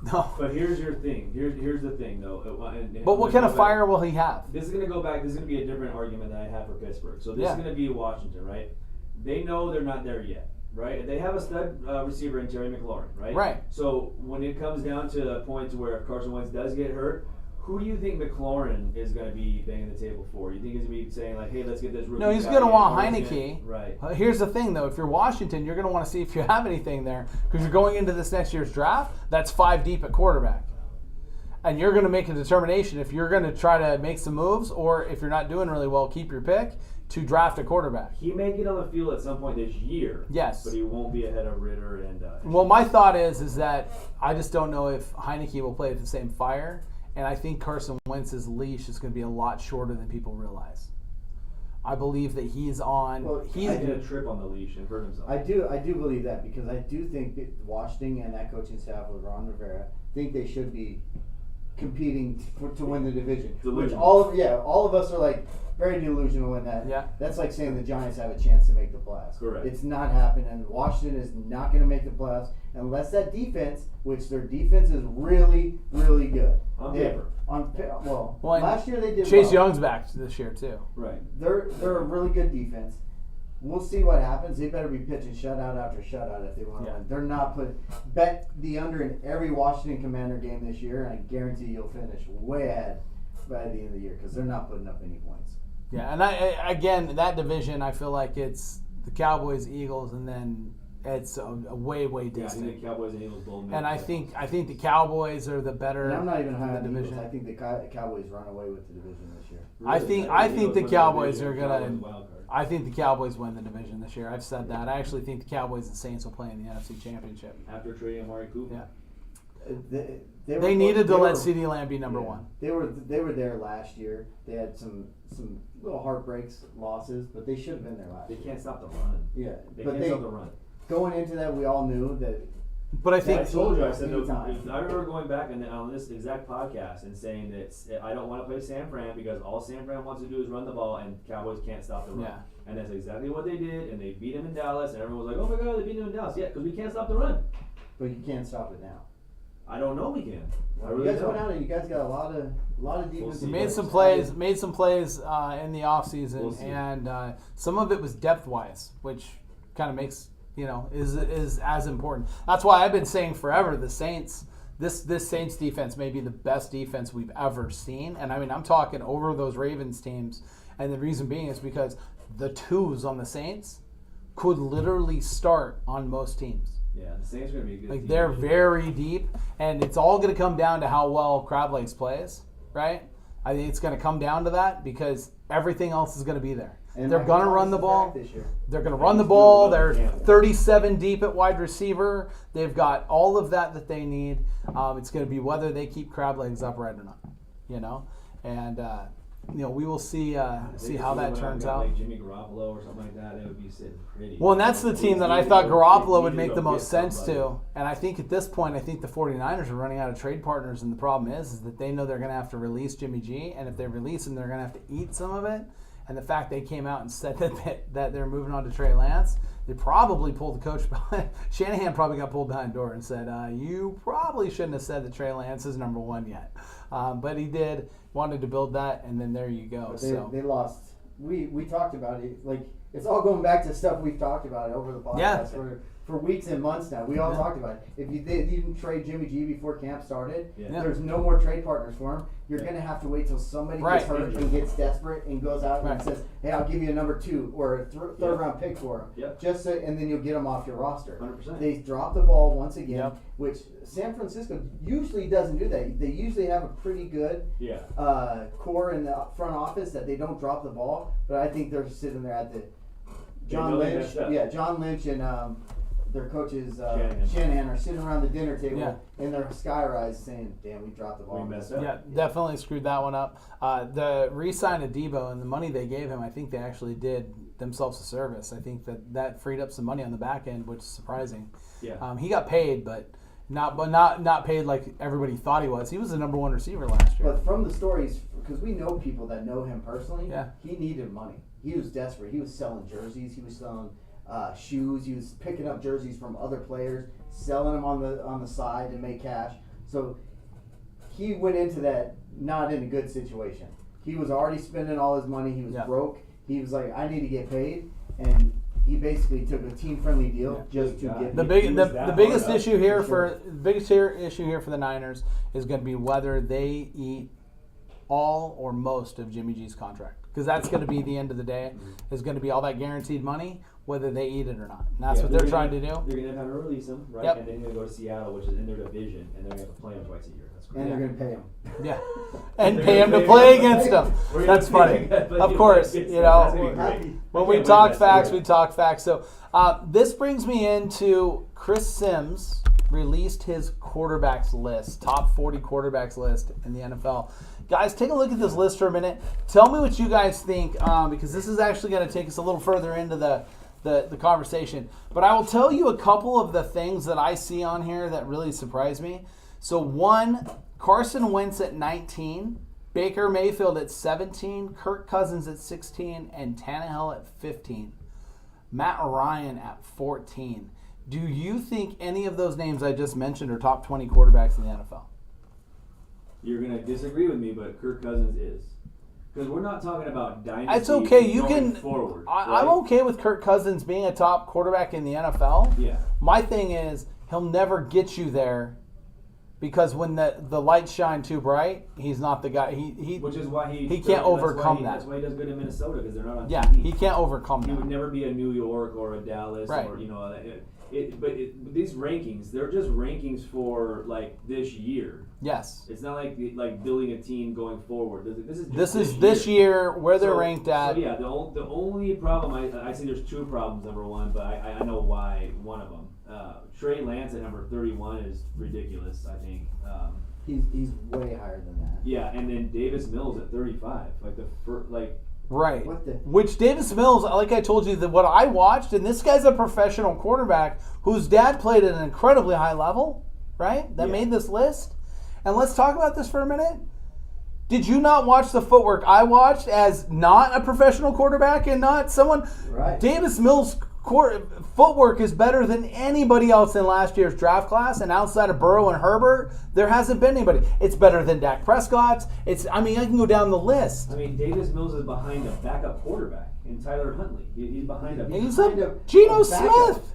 No. But here's your thing. Here's the thing, though. But what kind of fire will he have? This is going to go back. This is going to be a different argument that I have for Pittsburgh. So this is going to be Washington, right? They know they're not there yet, right? They have a stud receiver in Terry McLaurin, right? Right. So when it comes down to the point to where if Carson Wentz does get hurt, who do you think McLaurin is going to be banging the table for? You think he's going to be saying like, "Hey, let's get this rookie"? No, he's guy going to in, want or Heinicke. Right. Here's the thing, though. If you're Washington, you're going to want to see if you have anything there because you're going into this next year's draft. That's 5 deep at quarterback. And you're going to make a determination if you're going to try to make some moves or if you're not doing really well, keep your pick to draft a quarterback. He may get on the field at some point this year. Yes. But he won't be ahead of Ritter and. Well, my thought is that I just don't know if Heinicke will play with the same fire. And I think Carson Wentz's leash is going to be a lot shorter than people realize. I believe that he's on. Well, He did a trip on the leash and hurt himself. I do believe that because I do think that Washington and that coaching staff with Ron Rivera think they should be competing to win the division. Which all of us are like very delusional in that. Yeah. That's like saying the Giants have a chance to make the playoffs. Correct. It's not happening. Washington is not going to make the playoffs unless that defense, which their defense is really, really good. On paper. Well, last year they did Chase well. Young's back this year too. Right. They're a really good defense. We'll see what happens. They better be pitching shutout after shutout if they want to win. They're not bet the under in every Washington Commander game this year, and I guarantee you'll finish way ahead by the end of the year because they're not putting up any points. Yeah, and again, that division, I feel like it's the Cowboys, Eagles, and then it's a way distant. Yeah, I think the Cowboys and Eagles both. And I think the Cowboys are the better. And I'm not even high on the division. Eagles. I think the Cowboys run away with the division this year. Really? I think the Cowboys are Cowboys gonna. wild card. I think the Cowboys win the division this year. I've said that. I actually think the Cowboys and Saints will play in the NFC Championship. After trading Amari Cooper. Yeah. They needed to let CeeDee Lamb be number one. They were there last year. They had some little heartbreaks, losses, but they should have been there last They year. can't stop the run. Yeah, They but can't stop the run. going into that, we all knew that. But I think I told you, I said, Anytime. I remember going back on this exact podcast and saying that I don't want to play San Fran because all San Fran wants to do is run the ball and Cowboys can't stop the run. Yeah. And that's exactly what they did, and they beat him in Dallas, and everyone was like, oh my God, they beat him in Dallas. Yeah, because we can't stop the run. But you can't stop it now. I don't know we can. I You really guys went don't. out and you guys got a lot of defense. see. made some plays in the offseason, We'll see. and some of it was depth wise, which kind of makes is as important. That's why I've been saying forever the Saints. This Saints defense may be the best defense we've ever seen, and I mean I'm talking over those Ravens teams, and the reason being is because the twos on the Saints could literally start on most teams. Yeah, the Saints are going to be a good team. They're very deep, and it's all going to come down to how well Crablegs plays, right? I think it's going to come down to that because everything else is going to be there. And They're going to Mahomes run the is ball. back this year. They're going to run the ball. They're Yeah. 37 deep at wide receiver. They've got all of that they need. It's going to be whether they keep Crablegs upright or not, and we will see how that turns out. Like Jimmy Garoppolo or something like that, they would be sitting pretty. Well, and that's the team that I thought Garoppolo would make the most sense to. And I think at this point, the 49ers are running out of trade partners. And the problem is that they know they're going to have to release Jimmy G. And if they release him, they're going to have to eat some of it. And the fact they came out and said that they're moving on to Trey Lance, they probably pulled the coach behind. Shanahan probably got pulled behind the door and said, you probably shouldn't have said that Trey Lance is number one yet. But he did, wanted to build that, and then there you go. They lost. We talked about it. Like it's all going back to stuff we've talked about over the podcast for weeks and months now. We all talked about it. If you didn't trade Jimmy G before camp started, there's no more trade partners for him. You're going to have to wait till somebody gets hurt and gets desperate and goes out and says, hey, I'll give you a number 2 or a third round pick for him. Yep. And then you'll get him off your roster. 100%. They dropped the ball once again, which San Francisco usually doesn't do that. They usually have a pretty good core in the front office that they don't drop the ball. But I think they're sitting there at the John Lynch and their coaches, Shanahan. Shanahan, are sitting around the dinner table Yeah. in their skyrise saying, "Damn, we dropped the ball." We messed up. Yeah, definitely screwed that one up. The re-sign of Debo and the money they gave him, I think they actually did themselves a service. I think that freed up some money on the back end, which is surprising. Yeah. He got paid, but not paid like everybody thought he was. He was the number 1 receiver last year. But from the stories, because we know people that know him personally, Yeah. he needed money. He was desperate. He was selling jerseys. He was selling shoes. He was picking up jerseys from other players, selling them on the side to make cash. So he went into that not in a good situation. He was already spending all his money. He was broke. He was like, I need to get paid, and he basically took a team-friendly deal just to get The paid. biggest issue here for the Niners is going to be whether they eat all or most of Jimmy G's contract, because that's going to be the end of the day. Is going to be all that guaranteed money, whether they eat it or not. And that's what they're trying to do. They're going to have to release him, right? Yep. And then they're going to go to Seattle, which is in their division, and they're going to have to play him twice a year. That's And crazy. they're going to pay him. Yeah, and pay him to play against them. We're That's gonna funny. pay him, Of course, it's- you that's gonna know. be great. When I we can't talk believe that's facts, the we talk facts. So this brings me into Chris Sims released his quarterbacks list, top 40 quarterbacks list in the NFL. Guys, take a look at this list for a minute. Tell me what you guys think, because this is actually going to take us a little further into the conversation. But I will tell you a couple of the things that I see on here that really surprise me. So one, Carson Wentz at 19, Baker Mayfield at 17, Kirk Cousins at 16, and Tannehill at 15. Matt Ryan at 14. Do you think any of those names I just mentioned are top 20 quarterbacks in the NFL? You're going to disagree with me, but Kirk Cousins is. Because we're not talking about dynasty. It's okay. You going can. forward. I'm right? okay with Kirk Cousins being a top quarterback in the NFL. Yeah. My thing is he'll never get you there, because when the lights shine too bright, he's not the guy. Which is why he can't that's overcome why that. That's why he does good in Minnesota, because they're not on Yeah, TV. he can't overcome He that. would never be a New York or a Dallas Right. or but these rankings, they're just rankings for like this year. Yes. It's not like building a team going forward. This is this year where they're So- ranked at. So yeah, the only problem I see, there's two problems. Number one, but I know why one of them. Trey Lance at number 31 is ridiculous. I think. He's way higher than that. Yeah, and then Davis Mills at 35, like the first, Right. What the- Which Davis Mills, like I told you, what I watched, and this guy's a professional quarterback whose dad played at an incredibly high level, right? That Yeah. made this list. And let's talk about this for a minute. Did you not watch the footwork I watched as not a professional quarterback and not someone? Right. Davis Mills' footwork is better than anybody else in last year's draft class, and outside of Burrow and Herbert, there hasn't been anybody. It's better than Dak Prescott's. I can go down the list. I mean, Davis Mills is behind a backup quarterback in Tyler Huntley. He's behind a. He's kind a of Geno a backup. Smith.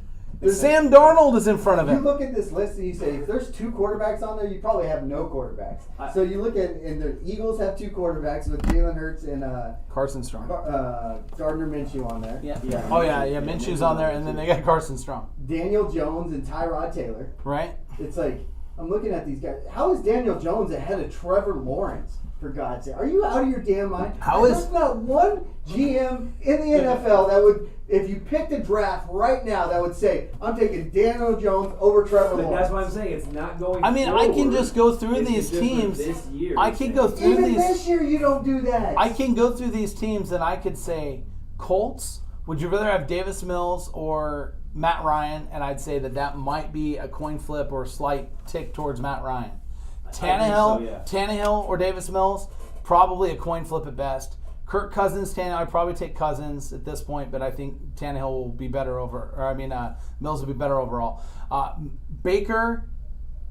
Sam Darnold is in front of You him. look at this list and you say, if there's two quarterbacks on there, you probably have no quarterbacks. So you look at, and the Eagles have two quarterbacks with Jalen Hurts and Carson Strong. Gardner Minshew on there. Yeah. Yeah. Oh yeah. Minshew's on there, and then they got Carson Strong. Daniel Jones and Tyrod Taylor. Right. It's like, I'm looking at these guys. How is Daniel Jones ahead of Trevor Lawrence, for God's sake? Are you out of your damn mind? There's not one GM in the NFL that would, if you picked a draft right now, that would say, I'm taking Daniel Jones over Trevor But Lawrence. that's what I'm saying. It's not going. I mean, I can forward. just go through It's these just for teams. This year, I can go through Even these. this year, you don't do that. I can go through these teams, and I could say, Colts. Would you rather have Davis Mills or Matt Ryan? And I'd say that might be a coin flip or a slight tick towards Matt Ryan. Tannehill, so, yeah. Tannehill or Davis Mills, probably a coin flip at best. Kirk Cousins, Tannehill, I'd probably take Cousins at this point, but I think Tannehill will be better Mills will be better overall. Baker,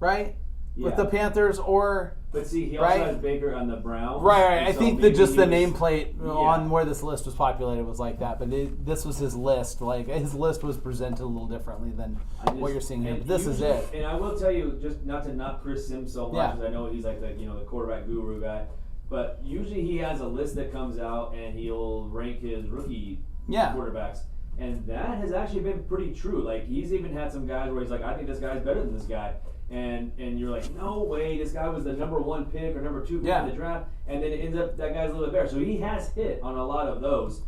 right, with Yeah. the Panthers, or But see, he also right? has Baker on the Browns. Right. and I so think that maybe just the he was- nameplate Yeah. on where this list was populated was like that, but this was his list. Like, his list was presented a little differently than what you're seeing here. and But this is usually- it. And I will tell you, just not to knock Chris Sims so much, Yeah. because I know he's like the quarterback guru guy. But usually he has a list that comes out and he'll rank his rookie Yeah. quarterbacks. And that has actually been pretty true. Like, he's even had some guys where he's like, I think this guy's better than this guy. And you're like, no way, this guy was the number one pick or number two pick Yeah. in the draft. And then it ends up that guy's a little bit better. So he has hit on a lot of those.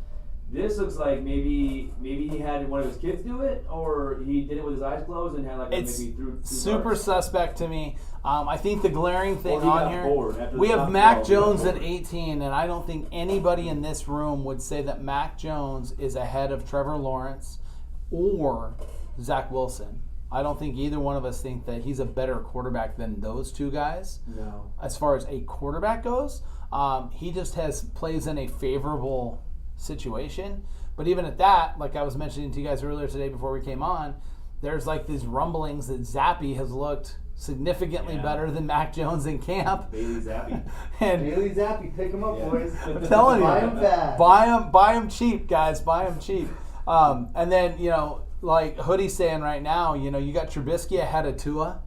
This looks like maybe he had one of his kids do it, or he did it with his eyes closed and had like It's maybe through super darts. suspect to me. I think the glaring thing Or he on got here, bored after we the have top Mac 12, he got Jones at bored. 18, and I don't think anybody in this room would say that Mac Jones is ahead of Trevor Lawrence or Zach Wilson. I don't think either one of us think that he's a better quarterback than those two guys. No. As far as a quarterback goes, he just plays in a favorable situation. But even at that, like I was mentioning to you guys earlier today before we came on, there's like these rumblings that Zappy has looked significantly better than Mac Jones in camp. Bailey Zappi. And Bailey Zappi, pick him up, Yeah. boys. I'm telling you, Buy him fast. buy him cheap, guys. Buy him cheap. And then, like Hoodie's saying right now, you got Trubisky ahead of Tua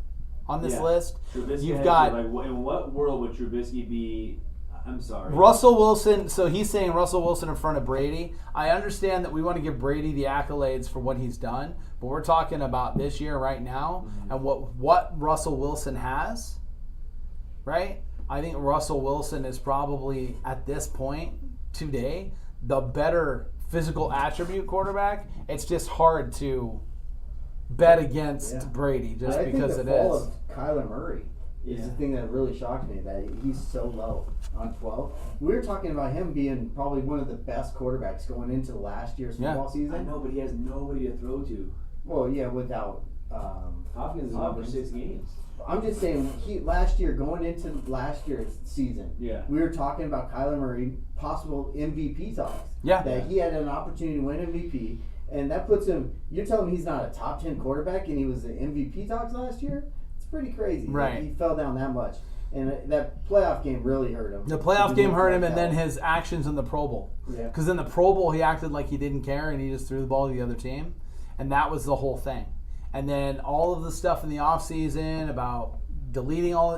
on this Yeah. list. Trubisky You've had got to, like, in what world would Trubisky be? I'm sorry. Russell Wilson. So he's saying Russell Wilson in front of Brady. I understand that we want to give Brady the accolades for what he's done, but we're talking about this year right now and what Russell Wilson has, right? I think Russell Wilson is probably, at this point today, the better physical attribute quarterback. It's just hard to bet against Brady just I because think it the fall is. of Kyler Murray is the thing that really shocked me, that he's so low on 12. We were talking about him being probably one of the best quarterbacks going into last year's football season. I know, but he has nobody to throw to. Well, yeah, without Hopkins is out for 6 games. I'm just saying, last year, going into last year's season, Yeah. we were talking about Kyler Murray, possible MVP talks. Yeah. That he had an opportunity to win MVP, and that puts him, you're telling me he's not a top 10 quarterback and he was the MVP talks last year? It's pretty crazy. Right. Like, he fell down that much. And that playoff game really hurt him. The playoff He game looked hurt like him, and then that. his actions in the Pro Bowl. Yeah. Because in the Pro Bowl, he acted like he didn't care, and he just threw the ball to the other team. And that was the whole thing. And then all of the stuff in the offseason about deleting all,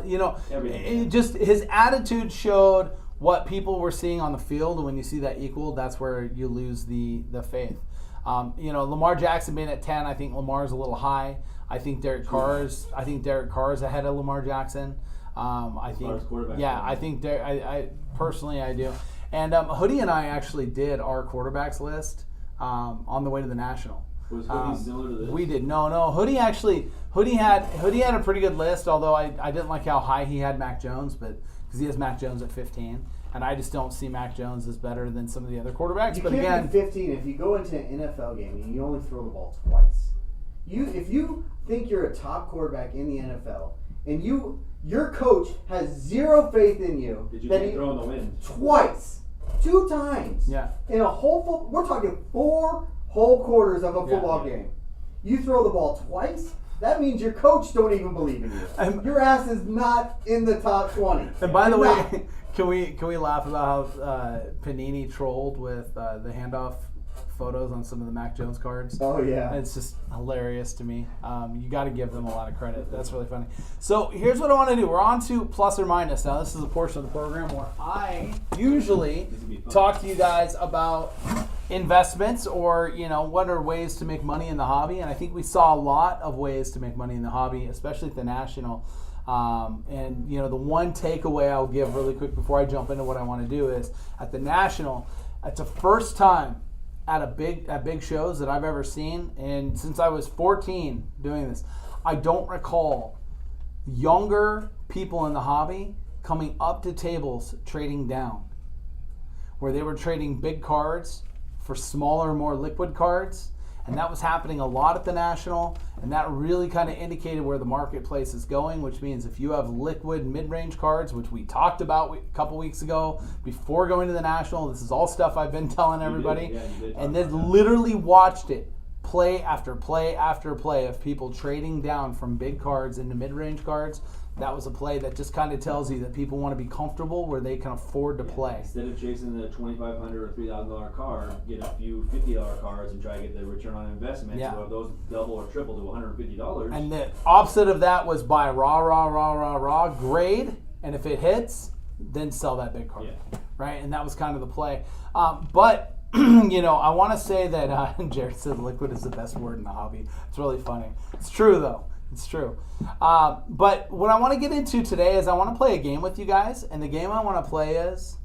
Everything. it just his attitude showed what people were seeing on the field. And when you see that equal, that's where you lose the faith. Lamar Jackson being at 10, I think Lamar's a little high. I think Derek Carr's ahead of Lamar Jackson. I think, as quarterback, I think I personally I do. And Hoodie and I actually did our quarterbacks list on the way to the National. Was Hoodie similar to this? We did. No. Hoodie had a pretty good list, although I didn't like how high he had Mac Jones, but because he has Mac Jones at 15, and I just don't see Mac Jones as better than some of the other quarterbacks. You But can't again, be 15 if you go into an NFL game and you only throw the ball twice. If you think you're a top quarterback in the NFL and your coach has zero faith in you, Did you that throw in the wind? twice, 2 times, Yeah. in a whole we're talking 4 whole quarters of a football game. You throw the ball twice. That means your coach don't even believe in you. Your ass is not in the top 20. and by the Not. way, can we laugh about how Panini trolled with the handoff photos on some of the Mac Jones cards? Oh yeah. It's just hilarious to me. You got to give them a lot of credit. That's really funny. So here's what I want to do. We're on to plus or minus. Now this is a portion of the program where I usually talk to you guys about investments or what are ways to make money in the hobby. And I think we saw a lot of ways to make money in the hobby, especially at the National. And the one takeaway I'll give really quick before I jump into what I want to do is at the National, it's the first time at big shows that I've ever seen, and since I was 14 doing this, I don't recall younger people in the hobby coming up to tables trading down, where they were trading big cards for smaller, more liquid cards. And that was happening a lot at the National, and that really kind of indicated where the marketplace is going, which means if you have liquid mid-range cards, which we talked about a couple weeks ago before going to the National, this is all stuff I've been telling everybody, You did and then literally watched it play after play after play of people trading down from big cards into mid-range cards. That was a play that just kind of tells you that people want to be comfortable where they can afford to play. Instead of chasing the $2,500 or $3,000 card, get a few $50 cards and try to get the return on investment. Yeah. So if those double or triple to $150. And the opposite of that was buy raw grade, and if it hits, then sell that big card. Yeah. Right? And that was kind of the play. But I want to say that Jared said liquid is the best word in the hobby. It's really funny. It's true though. It's true. But what I want to get into today is I want to play a game with you guys, and the game I want to play is,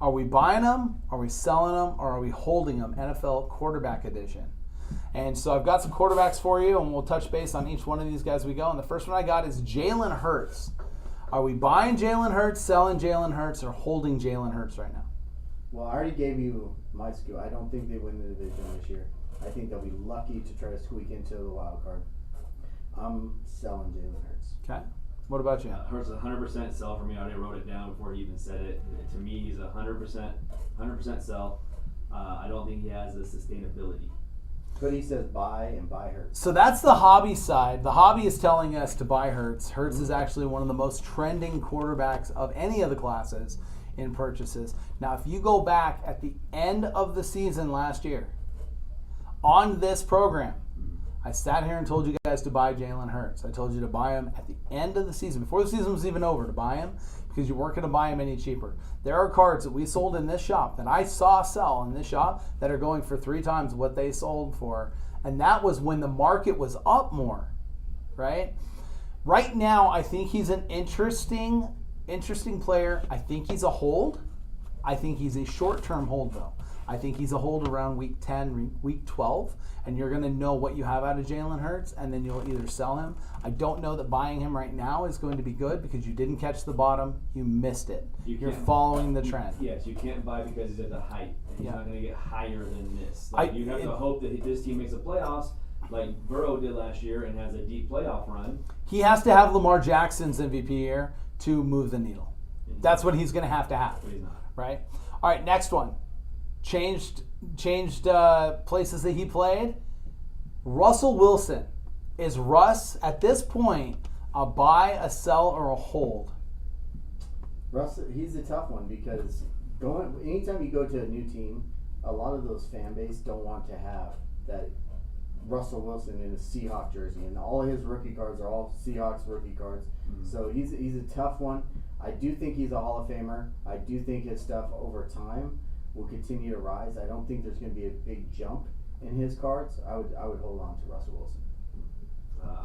Are we buying them? Are we selling them? Or are we holding them? NFL quarterback edition. And so I've got some quarterbacks for you, and we'll touch base on each one of these guys as we go. And the first one I got is Jalen Hurts. Are we buying Jalen Hurts, selling Jalen Hurts, or holding Jalen Hurts right now? Well, I already gave you my scoop. I don't think they win the division this year. I think they'll be lucky to try to squeak into the wild card. I'm selling Jalen Hurts. Okay. What about you? Hurts is 100% sell for me. I already wrote it down before he even said it. To me, he's 100% sell. I don't think he has the sustainability. But he says buy and buy Hurts. So that's the hobby side. The hobby is telling us to buy Hurts. Hurts is actually one of the most trending quarterbacks of any of the classes in purchases. Now, if you go back at the end of the season last year, on this program, I sat here and told you guys to buy Jalen Hurts. I told you to buy him at the end of the season, before the season was even over, to buy him because you weren't going to buy him any cheaper. There are cards that we sold in this shop that I saw sell in this shop that are going for 3 times what they sold for, and that was when the market was up more, right? Right now, I think he's an interesting player. I think he's a hold. I think he's a short-term hold, though. I think he's a hold around week 10, week 12, and you're going to know what you have out of Jalen Hurts, and then you'll either sell him. I don't know that buying him right now is going to be good because you didn't catch the bottom. You missed it. You're following the trend. Yes, you can't buy because he's at the height. And he's not going to get higher than this. You have to hope that this team makes the playoffs like Burrow did last year and has a deep playoff run. He has to have Lamar Jackson's MVP year to move the needle. That's what he's going to have. But he's not. Right? All right, next one. Changed places that he played. Russell Wilson. Is Russ, at this point, a buy, a sell, or a hold? Russ, he's a tough one because anytime you go to a new team, a lot of those fan base don't want to have that Russell Wilson in a Seahawks jersey, and all of his rookie cards are all Seahawks rookie cards. Mm-hmm. So he's a tough one. I do think he's a Hall of Famer. I do think his stuff over time will continue to rise. I don't think there's going to be a big jump in his cards. I would hold on to Russell Wilson.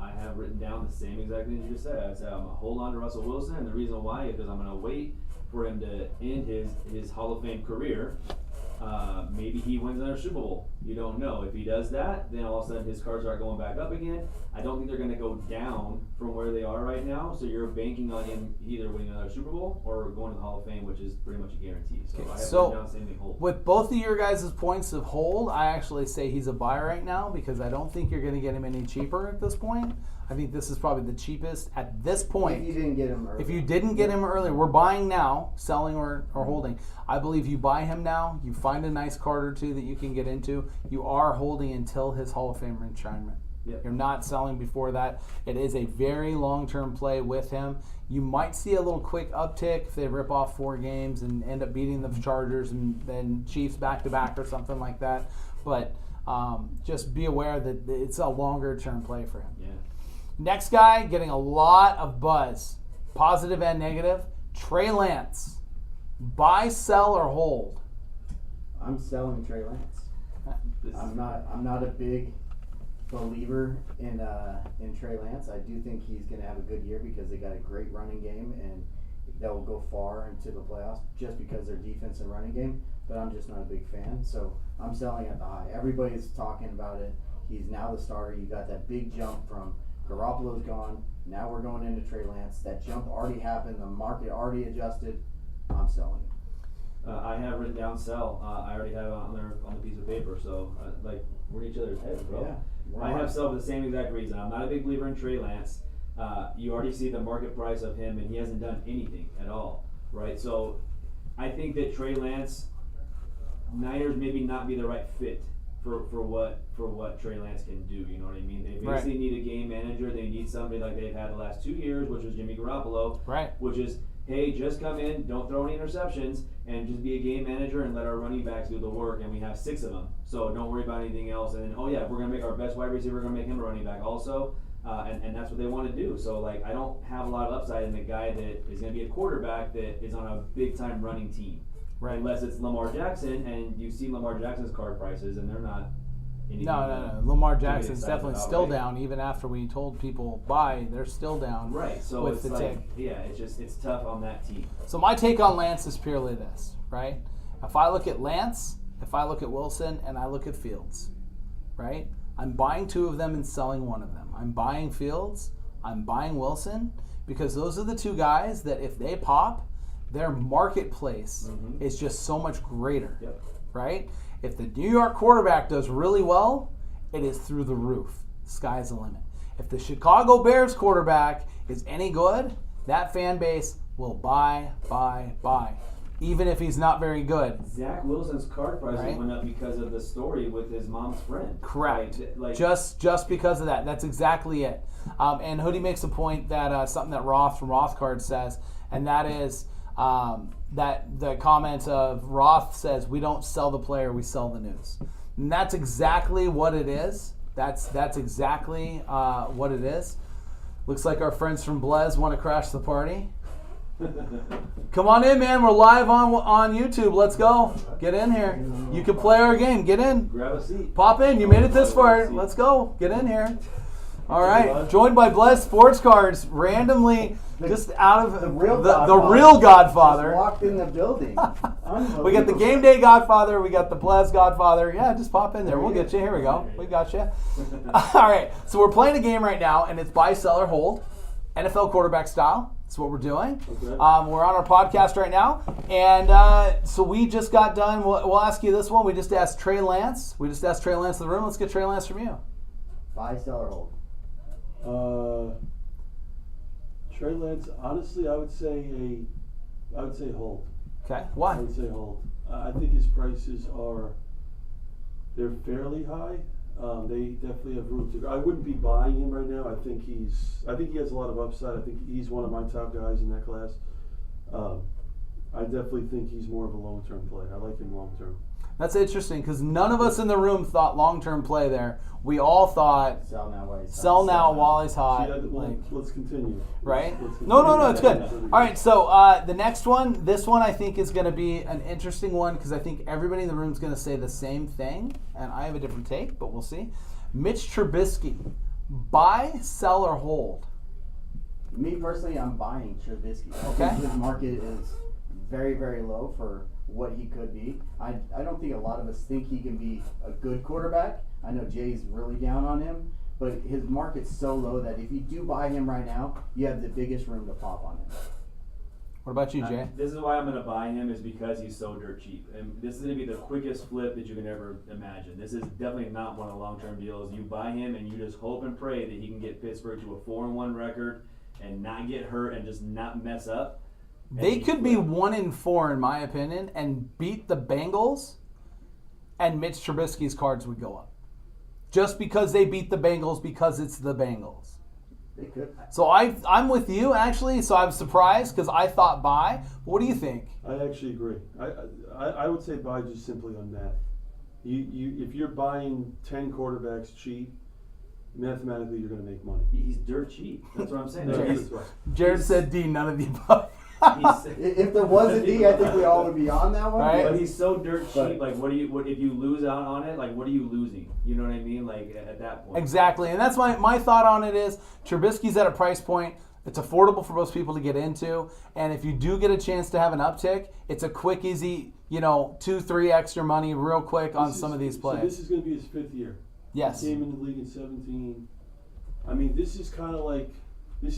I have written down the same exact thing you just said. I said I'm going to hold on to Russell Wilson, and the reason why is because I'm going to wait for him to end his Hall of Fame career. Maybe he wins another Super Bowl. You don't know. If he does that, then all of a sudden his cards start going back up again. I don't think they're going to go down from where they are right now. So you're banking on him either winning another Super Bowl or going to the Hall of Fame, which is pretty much a guarantee. So I have written down the same thing, hold. With both of your guys' points of hold, I actually say he's a buy right now because I don't think you're going to get him any cheaper at this point. I think this is probably the cheapest at this point. If you didn't get him earlier. If you didn't get him earlier, we're buying now, selling or holding. I believe you buy him now, you find a nice card or two that you can get into. You are holding until his Hall of Fame enshrinement. Yep. You're not selling before that. It is a very long-term play with him. You might see a little quick uptick if they rip off 4 games and end up beating the Chargers and then Chiefs back-to-back or something like that. But just be aware that it's a longer-term play for him. Yeah. Next guy, getting a lot of buzz, positive and negative, Trey Lance. Buy, sell, or hold? I'm selling Trey Lance. I'm not a big believer in Trey Lance. I do think he's going to have a good year because they got a great running game and they'll go far into the playoffs just because their defense and running game. But I'm just not a big fan, so I'm selling at the high. Everybody's talking about it. He's now the starter. You got that big jump from Garoppolo's gone. Now we're going into Trey Lance. That jump already happened. The market already adjusted. I'm selling it. I have written down sell. I already have it on there on the piece of paper. So, we're in each other's heads, bro. Yeah, I have sell for the same exact reason. I'm not a big believer in Trey Lance. You already see the market price of him, and he hasn't done anything at all, right? So, I think that Trey Lance, Niners maybe not be the right fit for what Trey Lance can do. You know what I mean? They basically need a game manager. They need somebody like they've had the last 2 years, which was Jimmy Garoppolo. Right. Which is, hey, just come in, don't throw any interceptions, and just be a game manager and let our running backs do the work. And we have 6 of them, so don't worry about anything else. And then, we're gonna make our best wide receiver, we're gonna make him a running back also. And that's what they want to do. So I don't have a lot of upside in the guy that is gonna be a quarterback that is on a big time running team. Right. Unless it's Lamar Jackson, and you see Lamar Jackson's card prices, and they're not anything. No. Lamar Jackson's excited definitely about, still right? down. Even after we told people bye, they're still down. Right. So with it's the like, tick. yeah, it's tough on that team. So my take on Lance is purely this, right? If I look at Lance, if I look at Wilson, and I look at Fields, right? I'm buying 2 of them and selling 1 of them. I'm buying Fields, I'm buying Wilson, because those are the 2 guys that if they pop, their marketplace is just so much greater, right? If the New York quarterback does really well, it is through the roof. Sky's the limit. If the Chicago Bears quarterback is any good, that fan base will buy. Even if he's not very good. Zach Wilson's card price Right? went up because of the story with his mom's friend. Correct. Like Just because of that. That's exactly it. And Hoodie makes a point that something that Roth from Roth Card says, and that is that the comment of Roth says, we don't sell the player, we sell the news. And that's exactly what it is. That's exactly what it is. Looks like our friends from Blez want to crash the party. Come on in, man. We're live on YouTube. Let's go. Get in here. You can play our game. Get in. grab a seat. Pop in. You made it this far. Let's go. Get in here. All right. Joined by Bless Sports Cards. Randomly, just out of the real Godfather. Just walked in the building. We got the Game Day Godfather. We got the Bless Godfather. Yeah, just pop in there. We'll get you. Here we go. We got you. All right. So we're playing a game right now, and it's buy, sell, or hold. NFL quarterback style. That's what we're doing. Okay. We're on our podcast right now. And so we just got done. We'll ask you this one. We just asked Trey Lance. We just asked Trey Lance in the room. Let's get Trey Lance from you. Buy, sell, or hold. Trey Lance, honestly, I would say hold. Okay. I Why? would say hold. I think his prices they're fairly high. They definitely have room to go. I wouldn't be buying him right now. I think he has a lot of upside. I think he's one of my top guys in that class. I definitely think he's more of a long-term play. I like him long-term. That's interesting because none of us in the room thought long-term play there. We all thought Sell now while he's hot. sell now while he's hot. Let's continue. Right? Let's No, it's good. continue. All right, so the next one, this one I think is going to be an interesting one because I think everybody in the room is going to say the same thing, and I have a different take, but we'll see. Mitch Trubisky, buy, sell, or hold? Me personally, I'm buying Trubisky. I Okay. think his market is very, very low for what he could be. I don't think a lot of us think he can be a good quarterback. I know Jay's really down on him, but his market's so low that if you do buy him right now, you have the biggest room to pop on him. What about you, Jay? This is why I'm going to buy him is because he's so dirt cheap. And this is going to be the quickest flip that you can ever imagine. This is definitely not one of the long-term deals. You buy him and you just hope and pray that he can get Pittsburgh to a 4-1 record and not get hurt and just not mess up. They could be 1-4 in my opinion and beat the Bengals, and Mitch Trubisky's cards would go up. Just because they beat the Bengals because it's the Bengals. They could. So I'm with you actually. So I'm surprised because I thought buy. What do you think? I actually agree. I would say buy just simply on math. You if you're buying 10 quarterbacks cheap, mathematically you're going to make money. He's dirt cheap. That's what I'm saying. No, He's- that's right. Jared said D. None of the above. If there was a D, I think we all would be on that one. Right. But he's so dirt cheap. But- Like, what if you lose out on it? Like, what are you losing? You know what I mean? Like at that point. Exactly, and that's my thought on it is Trubisky's at a price point. It's affordable for most people to get into, and if you do get a chance to have an uptick, it's a quick, easy, 2-3 extra money real quick on some of these plays. So this is going to be his 5th year. Yes. He came in the league in 17. I mean, this is kind of it. Like we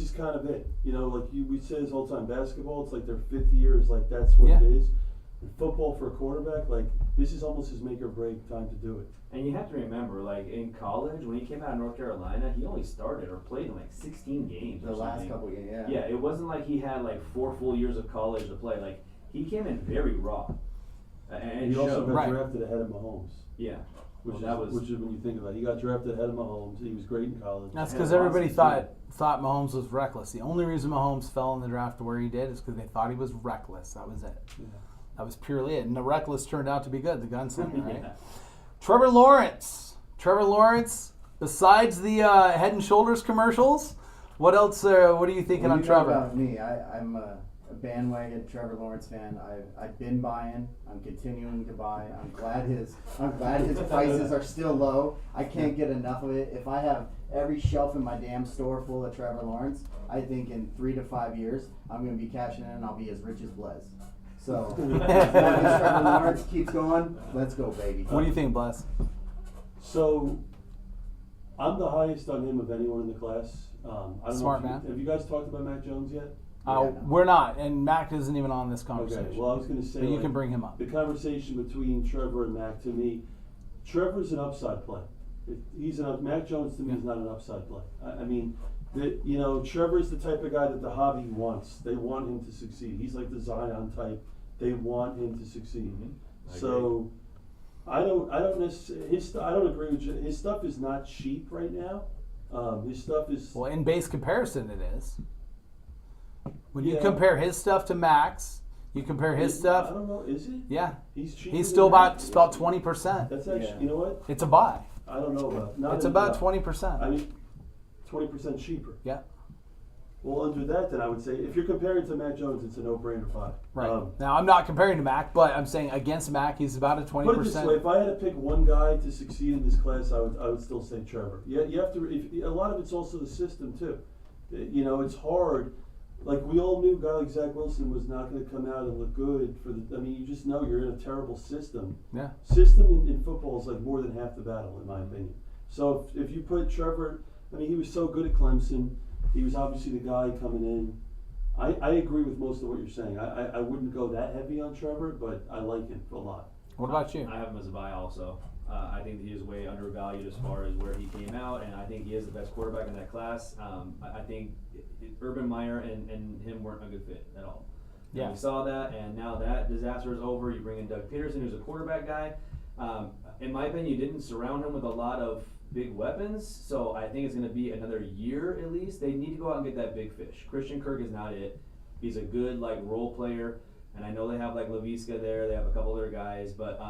say this all the time. Basketball, it's like their 5th year is like that's what it is. And football for a quarterback, like this is almost his make or break time to do it. And you have to remember, like in college, when he came out of North Carolina, he only started or played in like 16 games. The or last something. couple of years, Yeah, it wasn't like he had like 4 full years of college to play. Like he came in very raw. And he also got Right. drafted ahead of Mahomes. Yeah. Which Well, is when you think about it, he got drafted ahead of Mahomes. He was great in college. That's Yeah, because everybody Watson, thought Mahomes was reckless. The only reason Mahomes fell in the draft to where he did is because they thought he was reckless. That was it. Yeah. That was purely it. And the reckless turned out to be good. The gunslinger, right? Yeah. Trevor Lawrence, besides the Head and Shoulders commercials, what else? What are you thinking Well, on you know Trevor? about me, I'm a a bandwagon Trevor Lawrence fan. I've been buying. I'm continuing to buy. I'm glad his prices are still low. I can't get enough of it. If I have every shelf in my damn store full of Trevor Lawrence, I think in 3 to 5 years I'm going to be cashing in and I'll be as rich as Blez. So as Trevor Lawrence keeps going, let's go, baby. What do you think, Bless? So, I'm the highest on him of anyone in the class. I don't Smart know man. Have you guys talked about Mac Jones yet? We're not, and Mac isn't even on this conversation. Okay, well, I was going to say, but you can bring him up. The conversation between Trevor and Mac, to me, Trevor's an upside play. Mac Jones to me is not an upside play. I mean, Trevor's the type of guy that the hobby wants. They want him to succeed. He's like the Zion type. They want him to succeed. Mm-hmm. So, I don't necessarily. I don't agree with you. His stuff is not cheap right now. His stuff is. Well, in base comparison, it is. When you compare his stuff to Mac's, you compare his stuff. I don't know. Is it? Yeah. He's cheaper. He's still about 20%. That's actually. You know what? It's a buy. I don't know about. It's about 20%. I mean, 20% cheaper. Yeah. Well, under that, then I would say if you're comparing to Mac Jones, it's a no-brainer buy. Right. Now, I'm not comparing to Mac, but I'm saying against Mac, he's about a 20%. Put it this way: if I had to pick one guy to succeed in this class, I would still say Trevor. Yeah, you have to. A lot of it's also the system too. It's hard. Like we all knew, a guy like Zach Wilson was not going to come out and look good for the. I mean, you just know you're in a terrible system. Yeah. System in football is like more than half the battle, in my opinion. So if you put Trevor, I mean, he was so good at Clemson. He was obviously the guy coming in. I agree with most of what you're saying. I wouldn't go that heavy on Trevor, but I like him a lot. What about you? I have him as a buy also. I think he is way undervalued as far as where he came out, and I think he is the best quarterback in that class. I think Urban Meyer and him weren't a good fit at all. Yeah. And we saw that, and now that disaster is over. You bring in Doug Peterson, who's a quarterback guy. In my opinion, you didn't surround him with a lot of big weapons, so I think it's going to be another year at least. They need to go out and get that big fish. Christian Kirk is not it. He's a good role player, and I know they have Laviska there. They have a couple other guys, but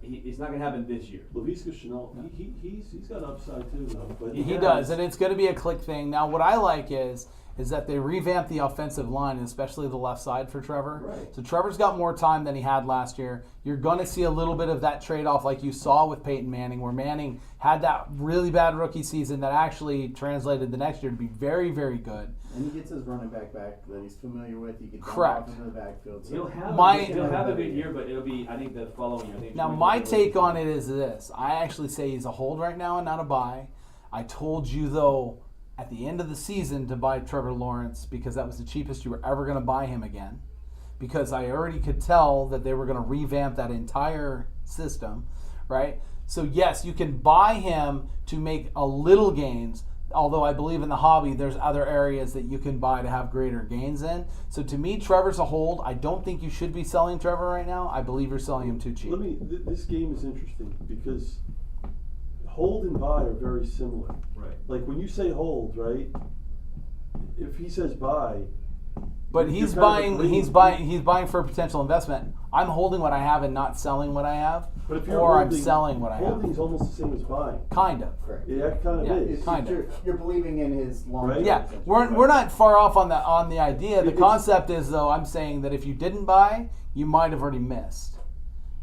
it's not going to happen this year. Laviska Shenault, he's got upside too, though. But he does, and it's going to be a click thing. Now, what I like is that they revamped the offensive line, especially the left side for Trevor. Right. So Trevor's got more time than he had last year. You're going to see a little bit of that trade-off like you saw with Peyton Manning, where Manning had that really bad rookie season that actually translated the next year to be very, very good. And he gets his running back that he's familiar with. He can dump Correct. off into the backfield. So He'll My- have a good year, but it'll be, I think, the following year. I think Now, my take on it is this. I actually say he's a hold right now and not a buy. I told you, though, at the end of the season to buy Trevor Lawrence because that was the cheapest you were ever going to buy him again. Because I already could tell that they were going to revamp that entire system, right? So, yes, you can buy him to make a little gains, although I believe in the hobby there's other areas that you can buy to have greater gains in. So, to me, Trevor's a hold. I don't think you should be selling Trevor right now. I believe you're selling him too cheap. This game is interesting because hold and buy are very similar. Right. Like when you say hold, right? If he says buy, but he's buying for a potential investment. I'm holding what I have and not selling what I have, but if you're or holding, I'm selling what I have. Holding's almost the same as buying. Kind of. Correct. Yeah, kind of Yeah, is. kind of. You're believing in his long Right? Yeah, we're not far off on the idea. The concept is, though, I'm saying that if you didn't buy, you might have already missed.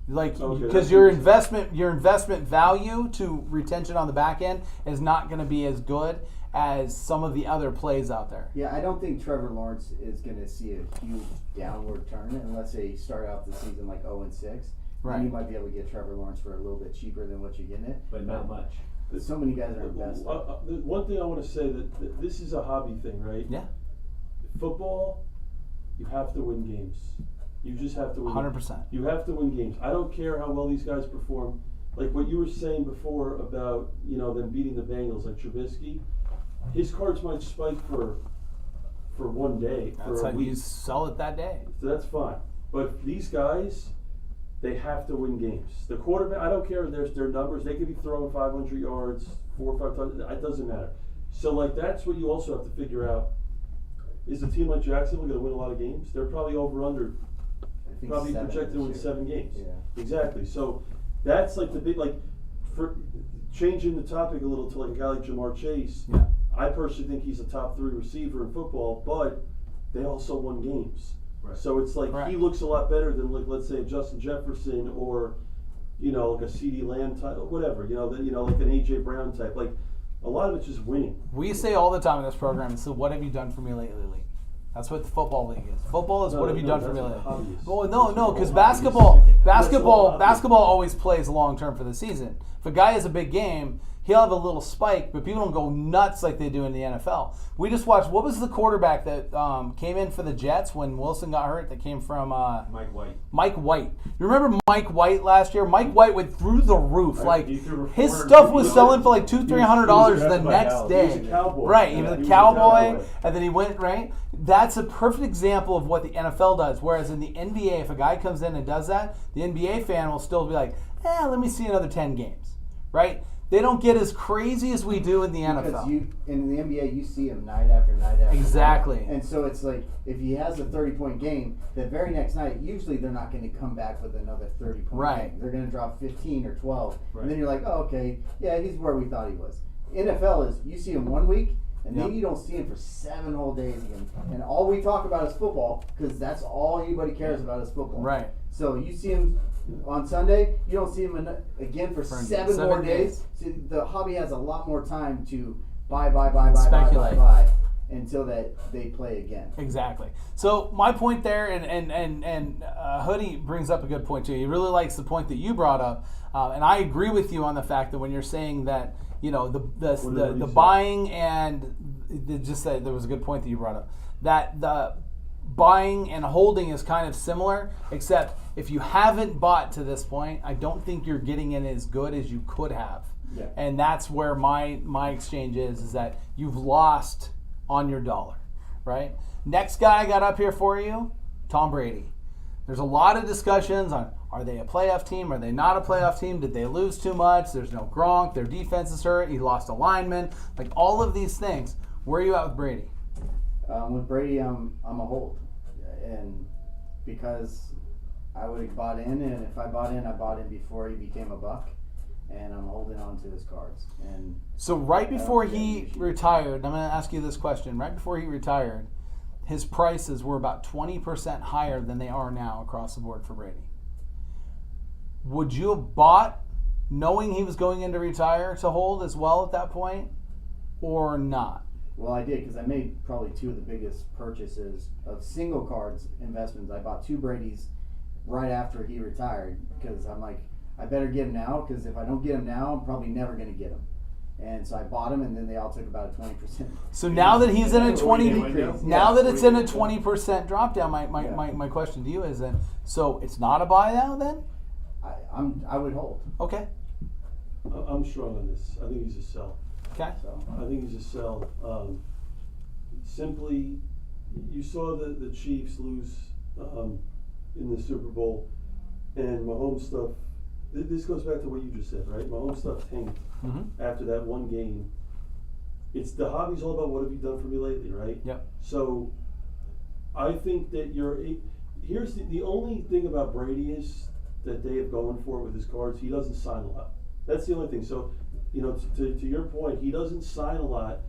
Because your investment value to retention on the back end is not going to be as good as some of the other plays out there. Yeah, I don't think Trevor Lawrence is going to see a huge downward turn unless they start out the season like 0-6. Right. Then you might be able to get Trevor Lawrence for a little bit cheaper than what you're getting it. But not much. So many guys are invested. One thing I want to say that this is a hobby thing, right? Yeah. Football, you have to win games. You just have to win. 100%. You have to win games. I don't care how well these guys perform. Like what you were saying before about them beating the Bengals, like Trubisky. His cards might spike for one day. That's for a how week. you sell it that day. So that's fine. But these guys, they have to win games. The quarterback, I don't care their numbers. They could be throwing 500 yards, 4 or 5 times. It doesn't matter. So that's what you also have to figure out. Is a team like Jacksonville going to win a lot of games? They're probably over/under. Probably projected to win 7 games. Yeah. Exactly. So that's like the big for changing the topic a little to like a guy like Jamar Chase. Yeah. I personally think he's a top 3 receiver in football, but they also won games. Right. So it's like Correct. he looks a lot better than, like, let's say, Justin Jefferson or, like a CD Lamb type, whatever. Like an AJ Brown type. Like, a lot of it's just winning. We say all the time in this program, so what have you done for me lately, League? That's what the football league is. Football is what have you done for me lately? Well, no, because basketball always plays long term for the season. If a guy has a big game, he'll have a little spike, but people don't go nuts like they do in the NFL. We just watched, what was the quarterback that came in for the Jets when Wilson got hurt that came from Mike White. Mike White. You remember Mike White last year? Mike White went through the roof. Right. Like, He threw his $400 stuff was million. selling for like $200-300 the next He was day. a cowboy. Right, he Yeah, was he a was a cowboy, cowboy. and then he went, right? That's a perfect example of what the NFL does. Whereas in the NBA, if a guy comes in and does that, the NBA fan will still be like, let me see another 10 games, right? They don't get as crazy as we do in the Because NFL. in the NBA, you see him night after night after Exactly. night. And so it's like, if he has a 30-point game, the very next night, usually they're not going to come back with another 30-point Right. game. They're going to drop 15 or 12. Right. And then you're like, oh, okay, yeah, he's where we thought he was. NFL is, you see him 1 week, and then you don't see him for 7 whole days again. And all we talk about is football, because that's all anybody cares about is football. Right. So you see him on Sunday, you don't see him again for 7 more days. So the hobby has a lot more time to buy Speculate. until that they play again. Exactly. So my point there, and Hoodie brings up a good point too. He really likes the point that you brought up, and I agree with you on the fact that when you're saying that, the buying and just that there was a good point that you brought up, that the buying and holding is kind of similar, except if you haven't bought to this point, I don't think you're getting it as good as you could have. Yeah. And that's where my exchange is that you've lost on your dollar, right? Next guy I got up here for you, Tom Brady. There's a lot of discussions on, are they a playoff team? Are they not a playoff team? Did they lose too much? There's no Gronk. Their defense is hurt. He lost a lineman. Like, all of these things. Where are you at with Brady? With Brady, I'm a hold, and because I would have bought in, and if I bought in before he became a buck, and I'm holding on to his cards. And So right before I don't he think retired, I'm going to ask you this question. Right before he retired, his prices were about 20% higher than they are now across the board for Brady. Would you have bought knowing he was going in to retire to hold as well at that point, or not? Well, I did, because I made probably 2 of the biggest purchases of single cards investments. I bought 2 Brady's right after he retired, because I'm like, I better get him now, because if I don't get him now, I'm probably never going to get him. And so I bought him, and then they all took about a 20%. So now that he's in a 20, Decrease. now Yeah. that it's in a 20% drop down, my question to you is then, so it's not a buy now then? I would hold. Okay. I'm strong on this. I think he's a sell. Okay. So I think he's a sell. Simply, you saw the Chiefs lose in the Super Bowl, and Mahomes stuff. This goes back to what you just said, right? Mahomes stuff tanked after that one game. It's the hobby's all about what have you done for me lately, right? Yep. So I think that here's the only thing about Brady is that they have going for it with his cards. He doesn't sign a lot. That's the only thing. So, to your point, he doesn't sign a lot,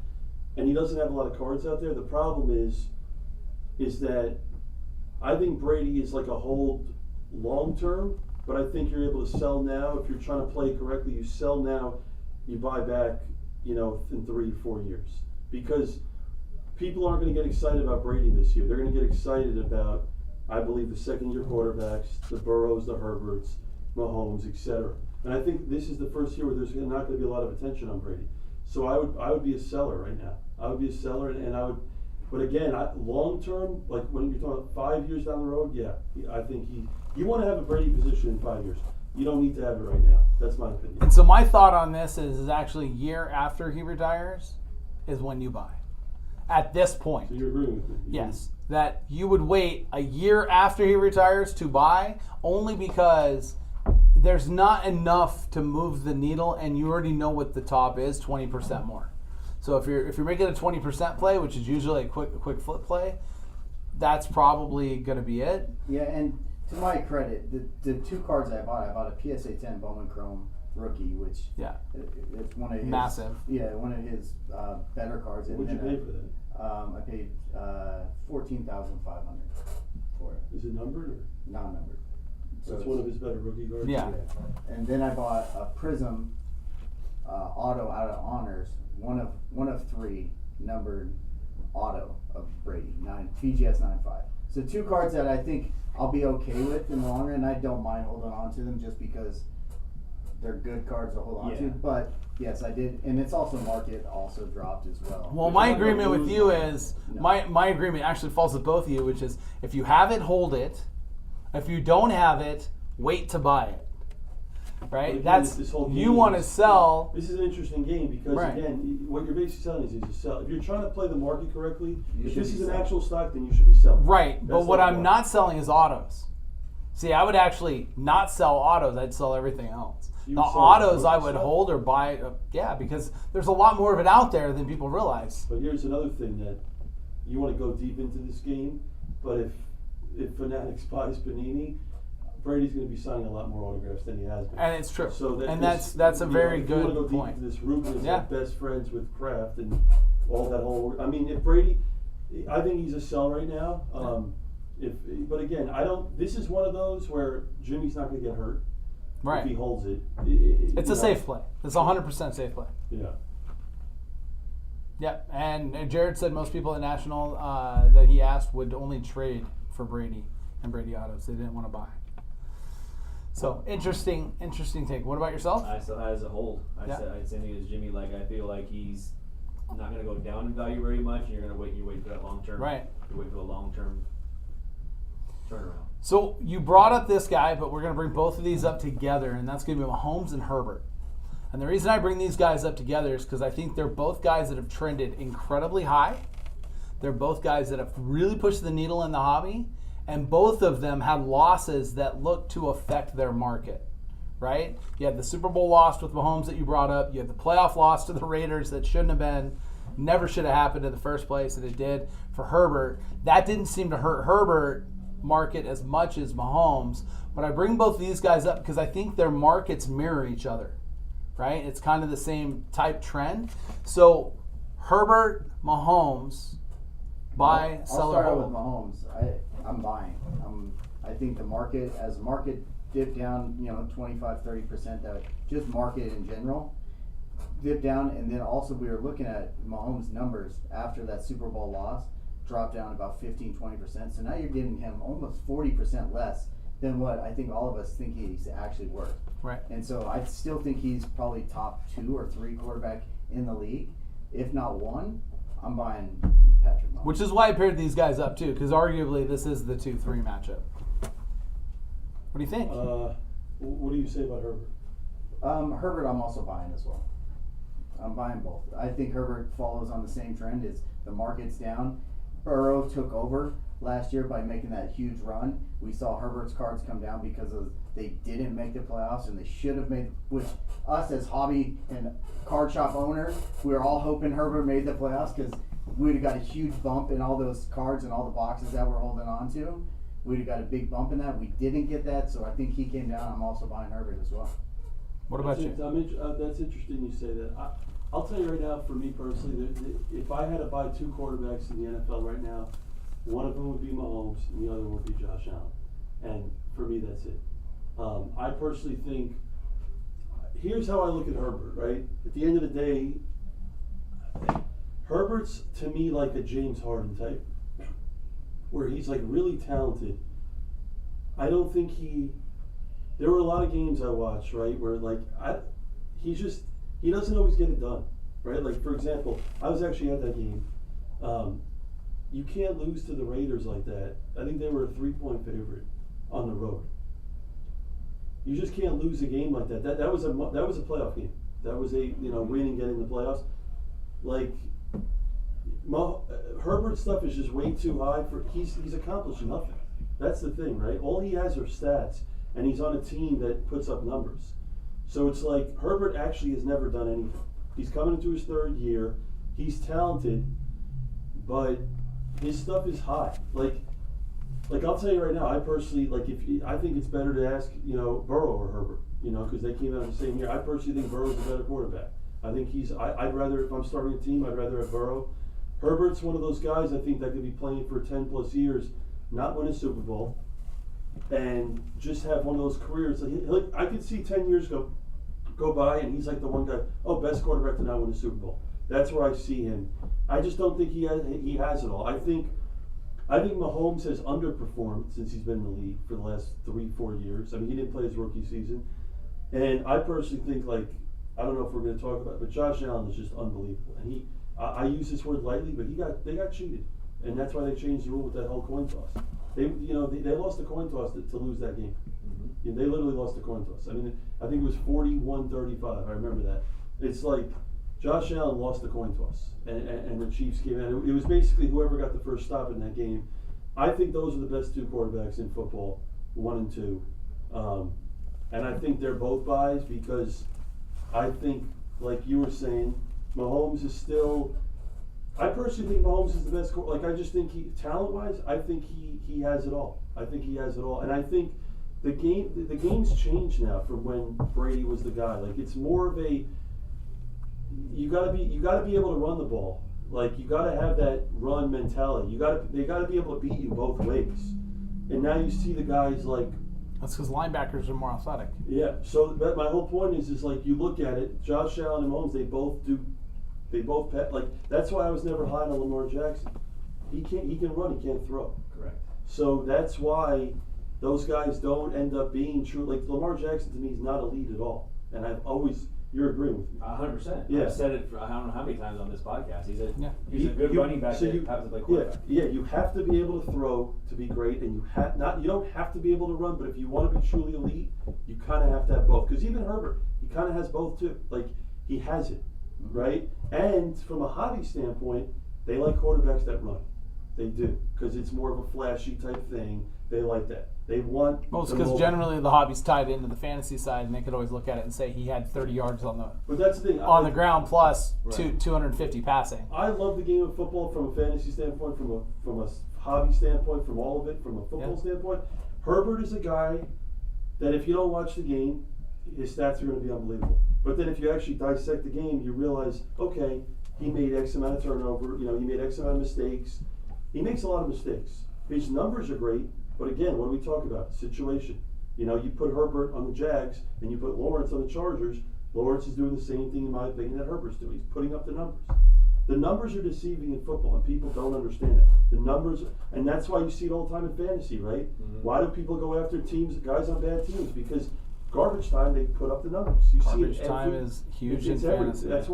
and he doesn't have a lot of cards out there. The problem is that I think Brady is like a hold long term, but I think you're able to sell now. If you're trying to play correctly, you sell now, you buy back, in 3-4 years. Because people aren't going to get excited about Brady this year. They're going to get excited about, I believe, the second-year quarterbacks, the Burrows, the Herberts, Mahomes, etc. And I think this is the first year where there's not going to be a lot of attention on Brady. So I would be a seller right now. I would be a seller, and I would. But again, long term, like when you're talking about 5 years down the road, yeah, I think you want to have a Brady position in 5 years. You don't need to have it right now. That's my opinion. And so my thought on this is actually year after he retires is when you buy. At this point. So you're agreeing with me? Yes. That you would wait a year after he retires to buy, only because there's not enough to move the needle, and you already know what the top is, 20% more. So if you're making a 20% play, which is usually a quick flip play, that's probably going to be it. yeah, and to my credit, the 2 cards I bought a PSA 10 Bowman Chrome rookie, which it's one of his Massive. Yeah, one of his better cards. What'd you pay for that? I paid $14,500. for it. Is it numbered or? Non-numbered. So it's one of his better rookie cards? Yeah. And then I bought a Prism auto out of Honors, one of 3 numbered auto of Brady, TGS 9.5. So 2 cards that I think I'll be okay with in the long run. I don't mind holding on to them just because they're good cards to hold on to. But yes, I did, and it's also market also dropped as well. Well, my agreement with you is my agreement actually falls with both of you, which is if you have it, hold it. If you don't have it, wait to buy it. Right? Again, That's this whole you game want to is- sell. This is an interesting game because Right. again, what you're basically selling is to sell. If you're trying to play the market correctly, You if should this be is an selling. actual stock, then you should be selling. Right, but That's what the I'm point. not selling is autos. See, I would actually not sell autos. I'd sell everything else. You The would sell autos it I would yourself? hold or buy. Yeah, because there's a lot more of it out there than people realize. But here's another thing that you want to go deep into this game, but if Fanatics buys Panini, Brady's going to be signing a lot more autographs than he has been. And it's true. So that And this- that's a you very know, if you wanna good go deep point. into this Ruben is Yeah. like best friends with Kraft and all that whole. I mean, if Brady, I think he's a sell right now. But again, I don't. This is one of those where Jimmy's not going to get hurt if he Right. holds it. It's a safe play. It's 100% safe play. Yeah. Yep. And Jared said most people at National that he asked would only trade for Brady and Brady autos. They didn't want to buy. So interesting take. What about yourself? I still had as a hold. I Yeah. said I'd send it as Jimmy. Like I feel like he's not going to go down in value very much, and you're going to wait. You wait for that long term. Right. You wait for a long term turnaround. So you brought up this guy, but we're going to bring both of these up together, and that's going to be Mahomes and Herbert. And the reason I bring these guys up together is because I think they're both guys that have trended incredibly high. They're both guys that have really pushed the needle in the hobby, and both of them had losses that look to affect their market, right? You had the Super Bowl loss with Mahomes that you brought up. You had the playoff loss to the Raiders that shouldn't have been, never should have happened in the first place, and it did for Herbert. That didn't seem to hurt Herbert market as much as Mahomes, but I bring both of these guys up because I think their markets mirror each other, right? It's kind of the same type trend. So Herbert, Mahomes, buy, I'll sell, or start out with hold. Mahomes. I'm buying. I think the market, as the market dipped down, 25, 30%, that just market in general dipped down, and then also we were looking at Mahomes' numbers after that Super Bowl loss, dropped down about 15, 20%. So now you're giving him almost 40% less than what I think all of us think he's actually worth. Right. And so I still think he's probably top 2 or 3 quarterback in the league. If not 1, I'm buying Patrick Mahomes. Which is why I paired these guys up too, because arguably this is the 2-3 matchup. What do you think? What do you say about Herbert? Herbert, I'm also buying as well. I'm buying both. I think Herbert follows on the same trend as the market's down. Burrow took over last year by making that huge run. We saw Herbert's cards come down because they didn't make the playoffs, and they should have made. Which us as hobby and card shop owners, we were all hoping Herbert made the playoffs because we'd have got a huge bump in all those cards and all the boxes that we're holding on to. We'd have got a big bump in that. We didn't get that, so I think he came down. I'm also buying Herbert as well. What about you? That's interesting you say that. I'll tell you right now, for me personally, if I had to buy 2 quarterbacks in the NFL right now, one of them would be Mahomes and the other would be Josh Allen. And for me, that's it. I personally think, here's how I look at Herbert, right? At the end of the day, Herbert's to me like a James Harden type, where he's like really talented. I don't think there were a lot of games I watched, right, where like he doesn't always get it done, right? Like, for example, I was actually at that game. You can't lose to the Raiders like that. I think they were a 3-point favorite on the road. You just can't lose a game like that. That was a playoff game. That was a win and get in the playoffs. Like Herbert's stuff is just way too high for. He's accomplished nothing. That's the thing, right? All he has are stats, and he's on a team that puts up numbers. So it's like Herbert actually has never done anything. He's coming into his 3rd year. He's talented, but his stuff is high. Like I'll tell you right now, I personally I think it's better to ask Burrow or Herbert, because they came out the same year. I personally think Burrow's a better quarterback. I think I'd rather, if I'm starting a team, I'd rather have Burrow. Herbert's one of those guys I think that could be playing for 10 plus years not win a Super Bowl, and just have one of those careers. Like I could see 10 years go by, and he's like the one guy. Oh, best quarterback to not win a Super Bowl. That's where I see him. I just don't think he has it all. I think Mahomes has underperformed since he's been in the league for the last 3-4 years. I mean, he didn't play his rookie season, and I personally think, like, I don't know if we're going to talk about it, but Josh Allen is just unbelievable. And I use this word lightly, but they got cheated, and that's why they changed the rule with that whole coin toss. They lost the coin toss to lose that game. Mm-hmm. They literally lost the coin toss. I mean, I think it was 41-35. I remember that. It's like Josh Allen lost the coin toss, and the Chiefs came in. It was basically whoever got the first stop in that game. I think those are the best two quarterbacks in football, 1 and 2. And I think they're both buys because I think, like you were saying, Mahomes is still. I personally think Mahomes is the best. Like I just think talent-wise, I think he has it all. I think he has it all, and I think the game's changed now from when Brady was the guy. Like it's more of a. You gotta be able to run the ball. Like you gotta have that run mentality. They gotta be able to beat you both ways. And now you see the guys like. That's because linebackers are more athletic. Yeah. So my whole point is like you look at it. Josh Allen and Mahomes, they both pet. Like that's why I was never high on Lamar Jackson. He can run. He can't throw. Correct. So that's why those guys don't end up being true. Like Lamar Jackson to me is not elite at all. And you're agreeing with me. 100%. Yeah. I've said it for I don't know how many times on this podcast. He's a good You- running back so that you- happens to play quarterback. Yeah, you have to be able to throw to be great, and you don't have to be able to run. But if you want to be truly elite, you kind of have to have both. Because even Herbert, he kind of has both too. Like he has it, right? And from a hobby standpoint, they like quarterbacks that run. They do because it's more of a flashy type thing. They like that. They want. Well, it's because generally the hobby's tied into the fantasy side, and they could always look at it and say he had 30 yards on the But that's the thing. the ground plus Right. 250 passing. I love the game of football from a fantasy standpoint, from a hobby standpoint, from all of it, from a football standpoint. Herbert is a guy that if you don't watch the game, his stats are going to be unbelievable. But then if you actually dissect the game, you realize, okay, he made X amount of turnover. He made X amount of mistakes. He makes a lot of mistakes. His numbers are great, but again, what do we talk about? Situation. You put Herbert on the Jags and you put Lawrence on the Chargers. Lawrence is doing the same thing, in my opinion, that Herbert's doing. He's putting up the numbers. The numbers are deceiving in football, and people don't understand it. The numbers, and that's why you see it all the time in fantasy, right? Mm-hmm. Why do people go after guys on bad teams? Because garbage time, they put up the numbers. Garbage time is huge in fantasy. That's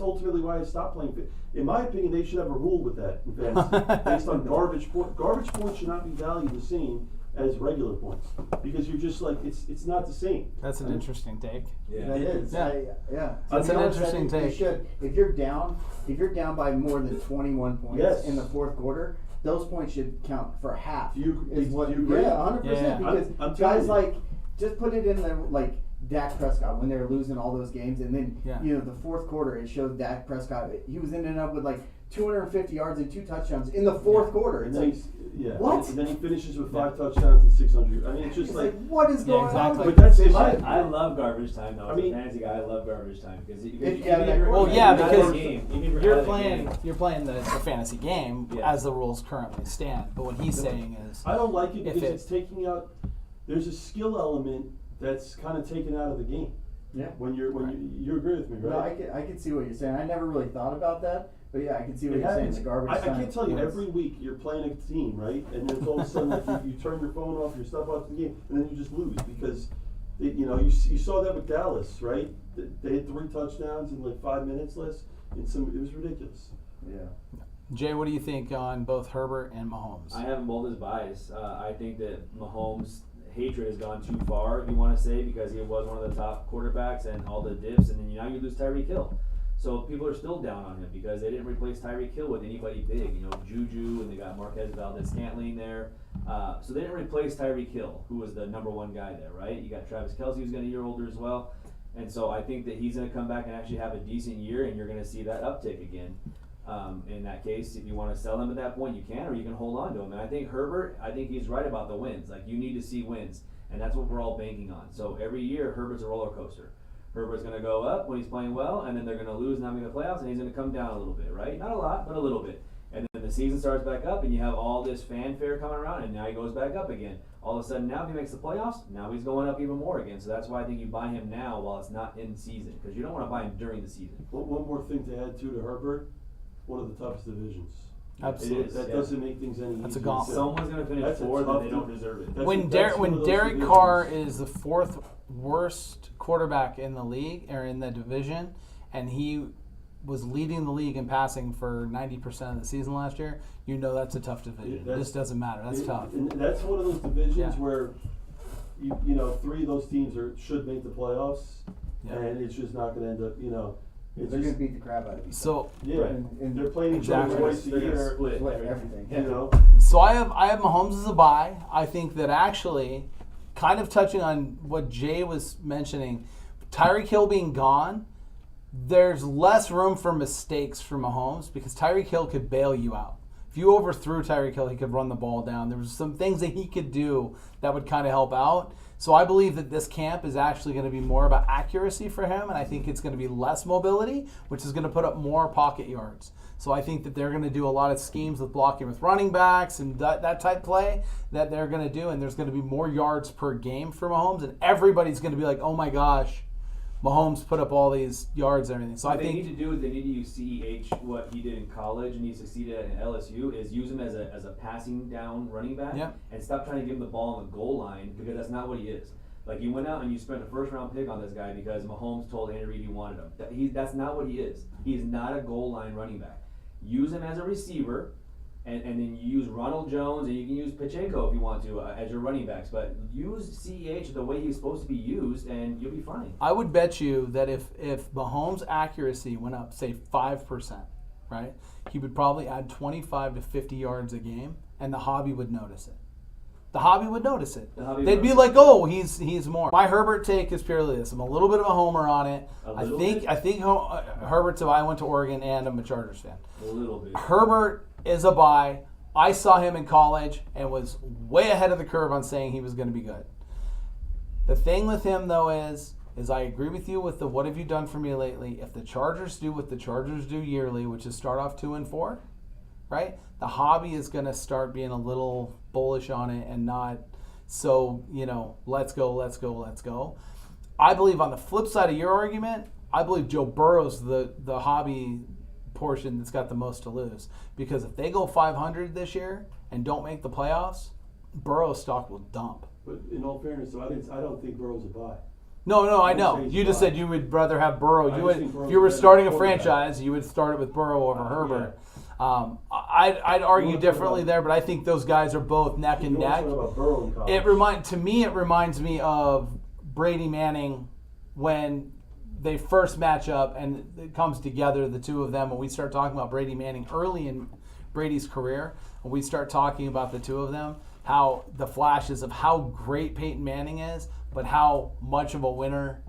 ultimately why I stopped playing. In my opinion, they should have a rule with that in fantasy based on garbage points. Garbage points should not be valued the same as regular points because you're just like it's not the same. That's an interesting take. Yeah. That is. Yeah. That's an interesting take. If you're down by more than 21 points in the fourth quarter, those points should count for half. Do you agree? Yeah, 100%. Yeah. Because I'm guys like just put it in the like Dak Prescott when they were losing all those games, and then the fourth quarter it showed Dak Prescott he was ending up with like 250 yards and 2 touchdowns in the fourth quarter. It's like what? And then he finishes with 5 touchdowns and 600. I mean, it's just like what is going exactly. on? But that's I love garbage time though. As a fantasy guy, I love garbage time because because you're playing the fantasy game as the rules currently stand. But what he's saying is I don't like it because it's taking out. There's a skill element that's kind of taken out of the game. Yeah. When you agree with me, right? No, I can see what you're saying. I never really thought about that, but yeah, I can see what you're saying. The garbage time. I can't tell you every week you're playing a team, right? And then all of a sudden like you turn your phone off, your stuff off the game, and then you just lose because you saw that with Dallas, right? They had 3 touchdowns in like 5 minutes less. It was ridiculous. Yeah. Jay, what do you think on both Herbert and Mahomes? I have them both as bias. I think that Mahomes' hatred has gone too far, if you want to say, because he was one of the top quarterbacks and all the dips, and then now you lose Tyreek Hill. So people are still down on him because they didn't replace Tyreek Hill with anybody big. Juju, and they got Marquez Valdez-Scantling there. So they didn't replace Tyreek Hill, who was the number 1 guy there, right? You got Travis Kelce, who's getting a year older as well. And so I think that he's going to come back and actually have a decent year, and you're going to see that uptick again. In that case, if you want to sell him at that point, you can, or you can hold on to him. And I think Herbert, he's right about the wins. Like, you need to see wins, and that's what we're all banking on. So every year, Herbert's a roller coaster. Herbert's going to go up when he's playing well, and then they're going to lose and not make the playoffs, and he's going to come down a little bit, right? Not a lot, but a little bit. And then the season starts back up, and you have all this fanfare coming around, and now he goes back up again. All of a sudden, now if he makes the playoffs, now he's going up even more again. So that's why I think you buy him now while it's not in season, because you don't want to buy him during the season. One more thing to add to Herbert, one of the toughest divisions. Absolutely. It is, That yeah. doesn't make things any That's a easier. gauntlet. Someone's going to finish That's a fourth, tough and they don't deserve it. That's When one of those Derek divisions. Carr is the 4th worst quarterback in the league or in the division, and he was leading the league in passing for 90% of the season last year, you know that's a tough division. This doesn't matter. That's tough. And that's one of those divisions Yeah. where you know 3 of those teams should make the playoffs, Yeah. and it's just not going to end up. It's They're just, gonna beat the crap out of you. So yeah, Right. And they're playing each other Exactly. twice a They're gonna year. split Split everything. You know, So I have Mahomes as a buy. I think that actually, kind of touching on what Jay was mentioning, Tyreek Hill being gone, there's less room for mistakes for Mahomes because Tyreek Hill could bail you out. If you overthrew Tyreek Hill, he could run the ball down. There was some things that he could do that would kind of help out. So I believe that this camp is actually going to be more about accuracy for him, and I think it's going to be less mobility, which is going to put up more pocket yards. So I think that they're going to do a lot of schemes with blocking with running backs and that type play that they're going to do, and there's going to be more yards per game for Mahomes, and everybody's going to be like, oh my gosh, Mahomes put up all these yards and everything. So What I they think need to do is they need to use CEH, what he did in college and he succeeded at in LSU, is use him as a passing down running back Yep. and stop trying to give him the ball on the goal line because that's not what he is. Like you went out and you spent a first round pick on this guy because Mahomes told Andy Reid he wanted him. That's not what he is. He is not a goal line running back. Use him as a receiver, and then you use Ronald Jones, and you can use Pacheco if you want to as your running backs. But use CEH the way he's supposed to be used, and you'll be fine. I would bet you that if Mahomes' accuracy went up, say 5%, right, he would probably add 25 to 50 yards a game, and the hobby would notice it. The hobby would notice it. They'd be like, "Oh, he's more." My Herbert take is purely this. I'm a little bit of a homer on it. I think Herbert's a buy. I went to Oregon, and I'm a Chargers fan. A little bit. Herbert is a buy. I saw him in college and was way ahead of the curve on saying he was going to be good. The thing with him though is I agree with you with the what have you done for me lately. If the Chargers do what the Chargers do yearly, which is start off 2-4, right? The hobby is going to start being a little bullish on it and not so, let's go. I believe on the flip side of your argument, I believe Joe Burrow's the hobby portion that's got the most to lose. Because if they go 500 this year and don't make the playoffs, Burrow's stock will dump. but in all fairness, though, I don't think Burrow's a buy. No, I know. Change You just buy. said you would rather have Burrow. I You just would, think Burrow's if you were better starting a quarterback. franchise, you would start it with Burrow over Herbert. I'd You argue wanna talk differently about- there, but I think those guys are both neck and You want neck. to talk about Burrow in college. It reminds me of Brady Manning when they first match up and it comes together, the two of them, and we start talking about Brady Manning early in Brady's career, and we start talking about the two of them, how the flashes of how great Peyton Manning is, but how much of a winner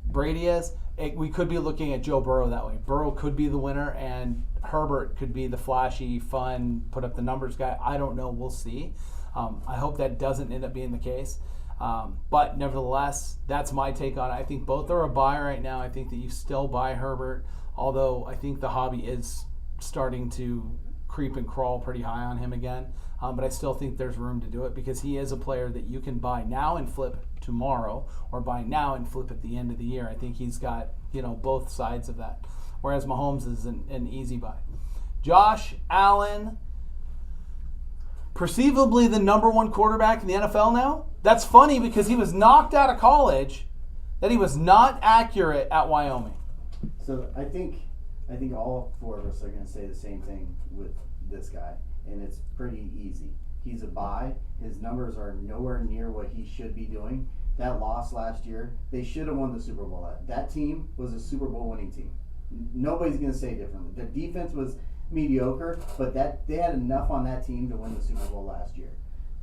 Brady is. We could be looking at Joe Burrow that way. Burrow could be the winner, and Herbert could be the flashy, fun, put up the numbers guy. I don't know. We'll see. I hope that doesn't end up being the case. But nevertheless, that's my take on it. I think both are a buy right now. I think that you still buy Herbert, although I think the hobby is starting to creep and crawl pretty high on him again. But I still think there's room to do it because he is a player that you can buy now and flip tomorrow, or buy now and flip at the end of the year. I think he's got both sides of that. Whereas Mahomes is an easy buy. Josh Allen, perceivably the number one quarterback in the NFL now. That's funny because he was knocked out of college, that he was not accurate at Wyoming. So I think all 4 of us are going to say the same thing with this guy, and it's pretty easy. He's a buy. His numbers are nowhere near what he should be doing. That loss last year, they should have won the Super Bowl. That team was a Super Bowl winning team. Nobody's going to say differently. Their defense was mediocre, but they had enough on that team to win the Super Bowl last year.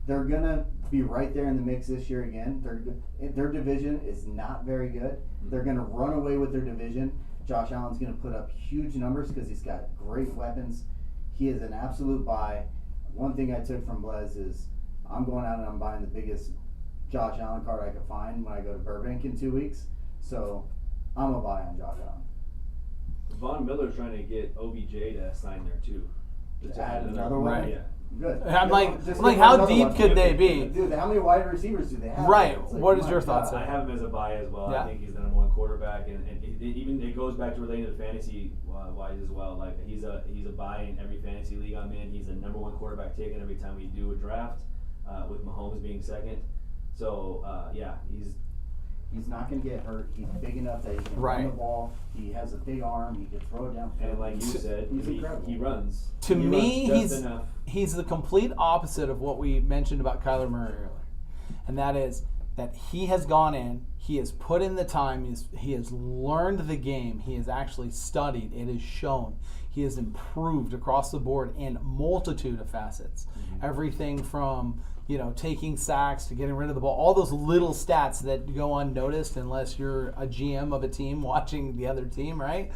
They're going to be right there in the mix this year again. Their division is not very good. They're going to run away with their division. Josh Allen's going to put up huge numbers because he's got great weapons. He is an absolute buy. One thing I took from Blez is I'm going out and I'm buying the biggest Josh Allen card I could find when I go to Burbank in 2 weeks. So I'm a buy on Josh Allen. Von Miller's trying to get OBJ to sign there too. To add add another one? Right. Yeah. Good. I'm like, Just I'm like, give how another deep one. could they be? Dude, how many wide receivers do they have? Right. It's like, What is my your God. thoughts? I have him as a buy as well. Yeah. I think he's the number one quarterback, and it goes back to relating to fantasy wise as well. Like he's a buy in every fantasy league I'm in. He's the number one quarterback taken every time we do a draft, with Mahomes being second. So He's not going to get hurt. He's big enough that he can run the ball. He has a big arm. He can throw it down. and like you said, he's incredible. He runs. To He me, runs just enough. he's the complete opposite of what we mentioned about Kyler Murray earlier. And that is that he has gone in, he has put in the time, he has learned the game, he has actually studied, it is shown. He has improved across the board in multitude of facets. Everything from, taking sacks to getting rid of the ball, all those little stats that go unnoticed unless you're a GM of a team watching the other team, right?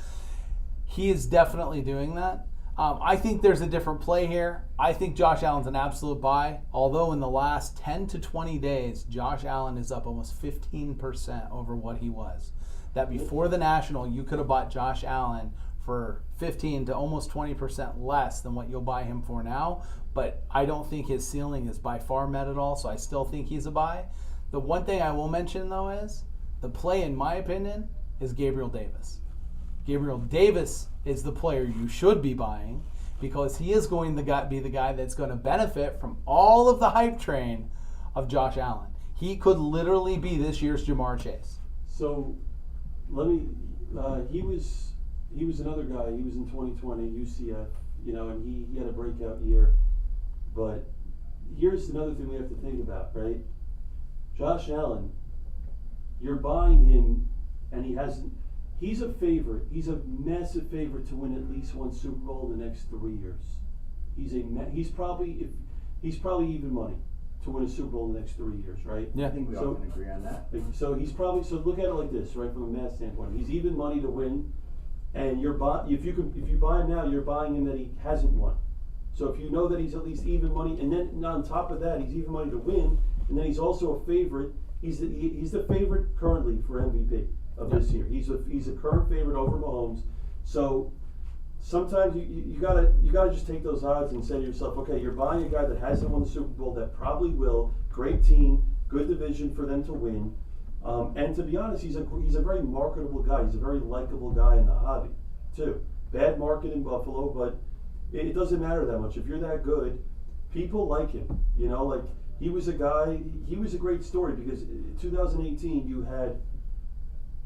He is definitely doing that. I think there's a different play here. I think Josh Allen's an absolute buy, although in the last 10 to 20 days, Josh Allen is up almost 15% over what he was. That before the National, you could have bought Josh Allen for 15 to almost 20% less than what you'll buy him for now, but I don't think his ceiling is by far met at all, so I still think he's a buy. The one thing I will mention, though, is the play, in my opinion, is Gabriel Davis. Gabriel Davis is the player you should be buying because he is going to be the guy that's going to benefit from all of the hype train of Josh Allen. He could literally be this year's Jamar Chase. So, he was another guy. He was in 2020 UCF, and he had a breakout year. But here's another thing we have to think about, right? Josh Allen, you're buying him, and he's a favorite. He's a massive favorite to win at least one Super Bowl in the next 3 years. He's probably even money to win a Super Bowl in the next 3 years, right? Yeah. I think we all can agree on that. So look at it like this, right? From a math standpoint, he's even money to win, and if you buy him now, you're buying him that he hasn't won. So if you know that he's at least even money, and then on top of that, he's even money to win, and then he's also a favorite. He's the favorite currently for MVP of this year. He's a current favorite over Mahomes. So sometimes you gotta just take those odds and say to yourself, okay, you're buying a guy that hasn't won the Super Bowl, that probably will. Great team, good division for them to win. And to be honest, he's a very marketable guy. He's a very likable guy in the hobby too. Bad market in Buffalo, but it doesn't matter that much. If you're that good, people like him. Like he was a great story because in 2018 you had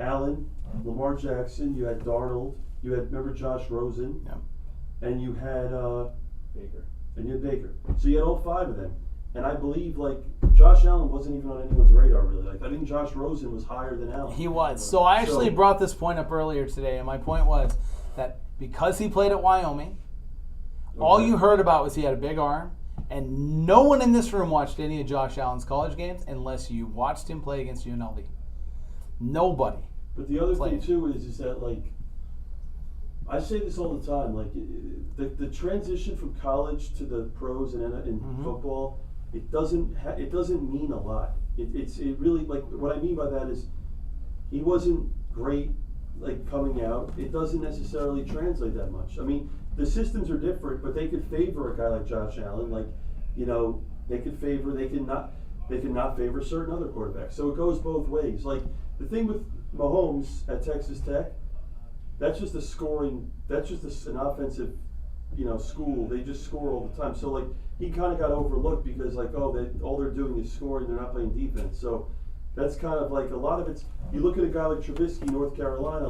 Allen, Lamar Jackson, you had Darnold, you had, remember, Josh Rosen, and you had Baker. So you had all five of them. And I believe, Josh Allen wasn't even on anyone's radar, really. I think Josh Rosen was higher than Allen. He was. So I actually brought this point up earlier today, and my point was that because he played at Wyoming, all you heard about was he had a big arm, and no one in this room watched any of Josh Allen's college games unless you watched him play against UNLV. Nobody. But the other thing too is that I say this all the time, the transition from college to the pros and football, it doesn't mean a lot. It really, what I mean by that is he wasn't great coming out. It doesn't necessarily translate that much. I mean, the systems are different, but they could favor a guy like Josh Allen. They could not favor certain other quarterbacks. So it goes both ways. The thing with Mahomes at Texas Tech, that's just an offensive, school. They just score all the time. So he kind of got overlooked because all they're doing is scoring. They're not playing defense. So that's kind of a lot of it's. You look at a guy like Trubisky, North Carolina,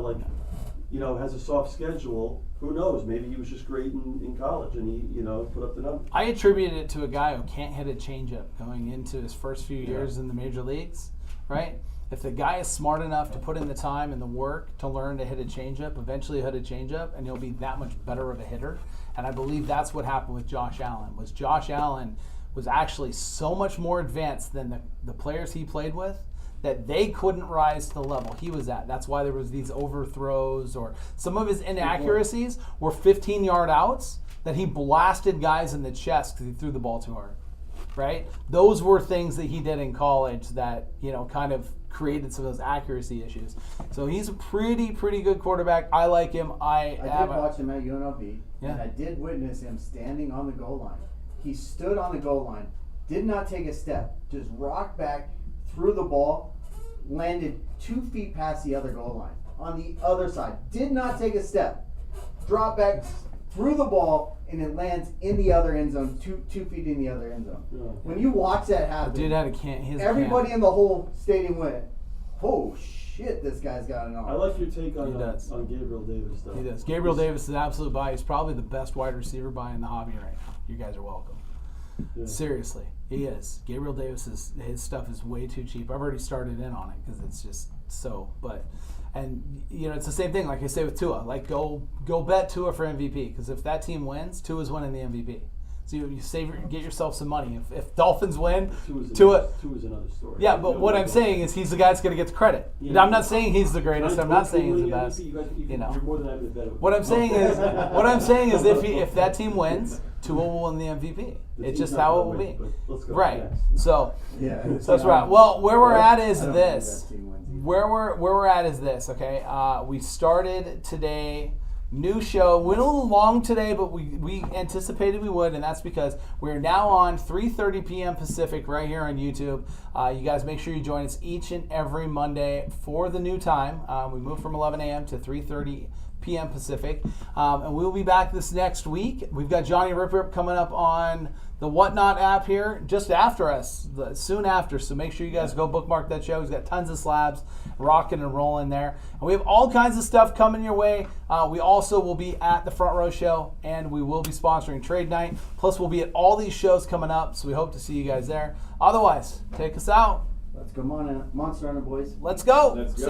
has a soft schedule. Who knows? Maybe he was just great in college and he, put up the numbers. I attributed it to a guy who can't hit a changeup going into his first few years in the major leagues, right? If the guy is smart enough to put in the time and the work to learn to hit a changeup, eventually he'll hit a changeup and he'll be that much better of a hitter. And I believe that's what happened with Josh Allen. Josh Allen was actually so much more advanced than the players he played with that they couldn't rise to the level he was at. That's why there was these overthrows, or some of his inaccuracies were 15-yard outs that he blasted guys in the chest because he threw the ball too hard. right? Those were things that he did in college that, kind of created some of those accuracy issues. So he's a pretty good quarterback. I like him. I did watch him at UNLV, and I did witness him standing on the goal line. He stood on the goal line, did not take a step, just rocked back, threw the ball, landed 2 feet past the other goal line. On the other side, did not take a step, dropped back, threw the ball, and it lands in the other end zone, 2 feet in the other end zone. Yeah. When you watch that happen, dude had everybody in the whole stadium went, "Oh shit, this guy's got an arm." I like your take on Gabriel Davis, though. He does. Gabriel Davis is an absolute buy. He's probably the best wide receiver buy in the hobby right now. You guys are welcome. Yeah. Seriously, he is. Gabriel Davis his stuff is way too cheap. I've already started in on it because it's just so. And it's the same thing. Like I say with Tua, like go bet Tua for MVP because if that team wins, Tua's winning the MVP. So you get yourself some money. If Dolphins win, Tua's another story. Yeah, but what I'm saying is he's the guy that's going to get the credit. Yeah. I'm not saying he's the greatest. I'm not saying he's the best. You're more than happy to bet it. What I'm saying is if that team wins, Tua will win the MVP. It's just how it will be. Let's go. Right. So that's right. Well, where we're at is this. Where we're at is this. Okay. We started today. New show. Went a little long today, but we anticipated we would, and that's because we're now on 3:30 p.m. Pacific right here on YouTube. You guys make sure you join us each and every Monday for the new time. We move from 11 a.m. to 3:30 p.m. Pacific, and we'll be back this next week. We've got Johnny Rip coming up on the Whatnot app here just after us, soon after. So make sure you guys go bookmark that show. He's got tons of slabs rocking and rolling there. And we have all kinds of stuff coming your way. We also will be at the Front Row Show, and we will be sponsoring Trade Night. Plus, we'll be at all these shows coming up, so we hope to see you guys there. Otherwise, take us out. Let's go Monster Hunter, boys. Let's go. Let's go.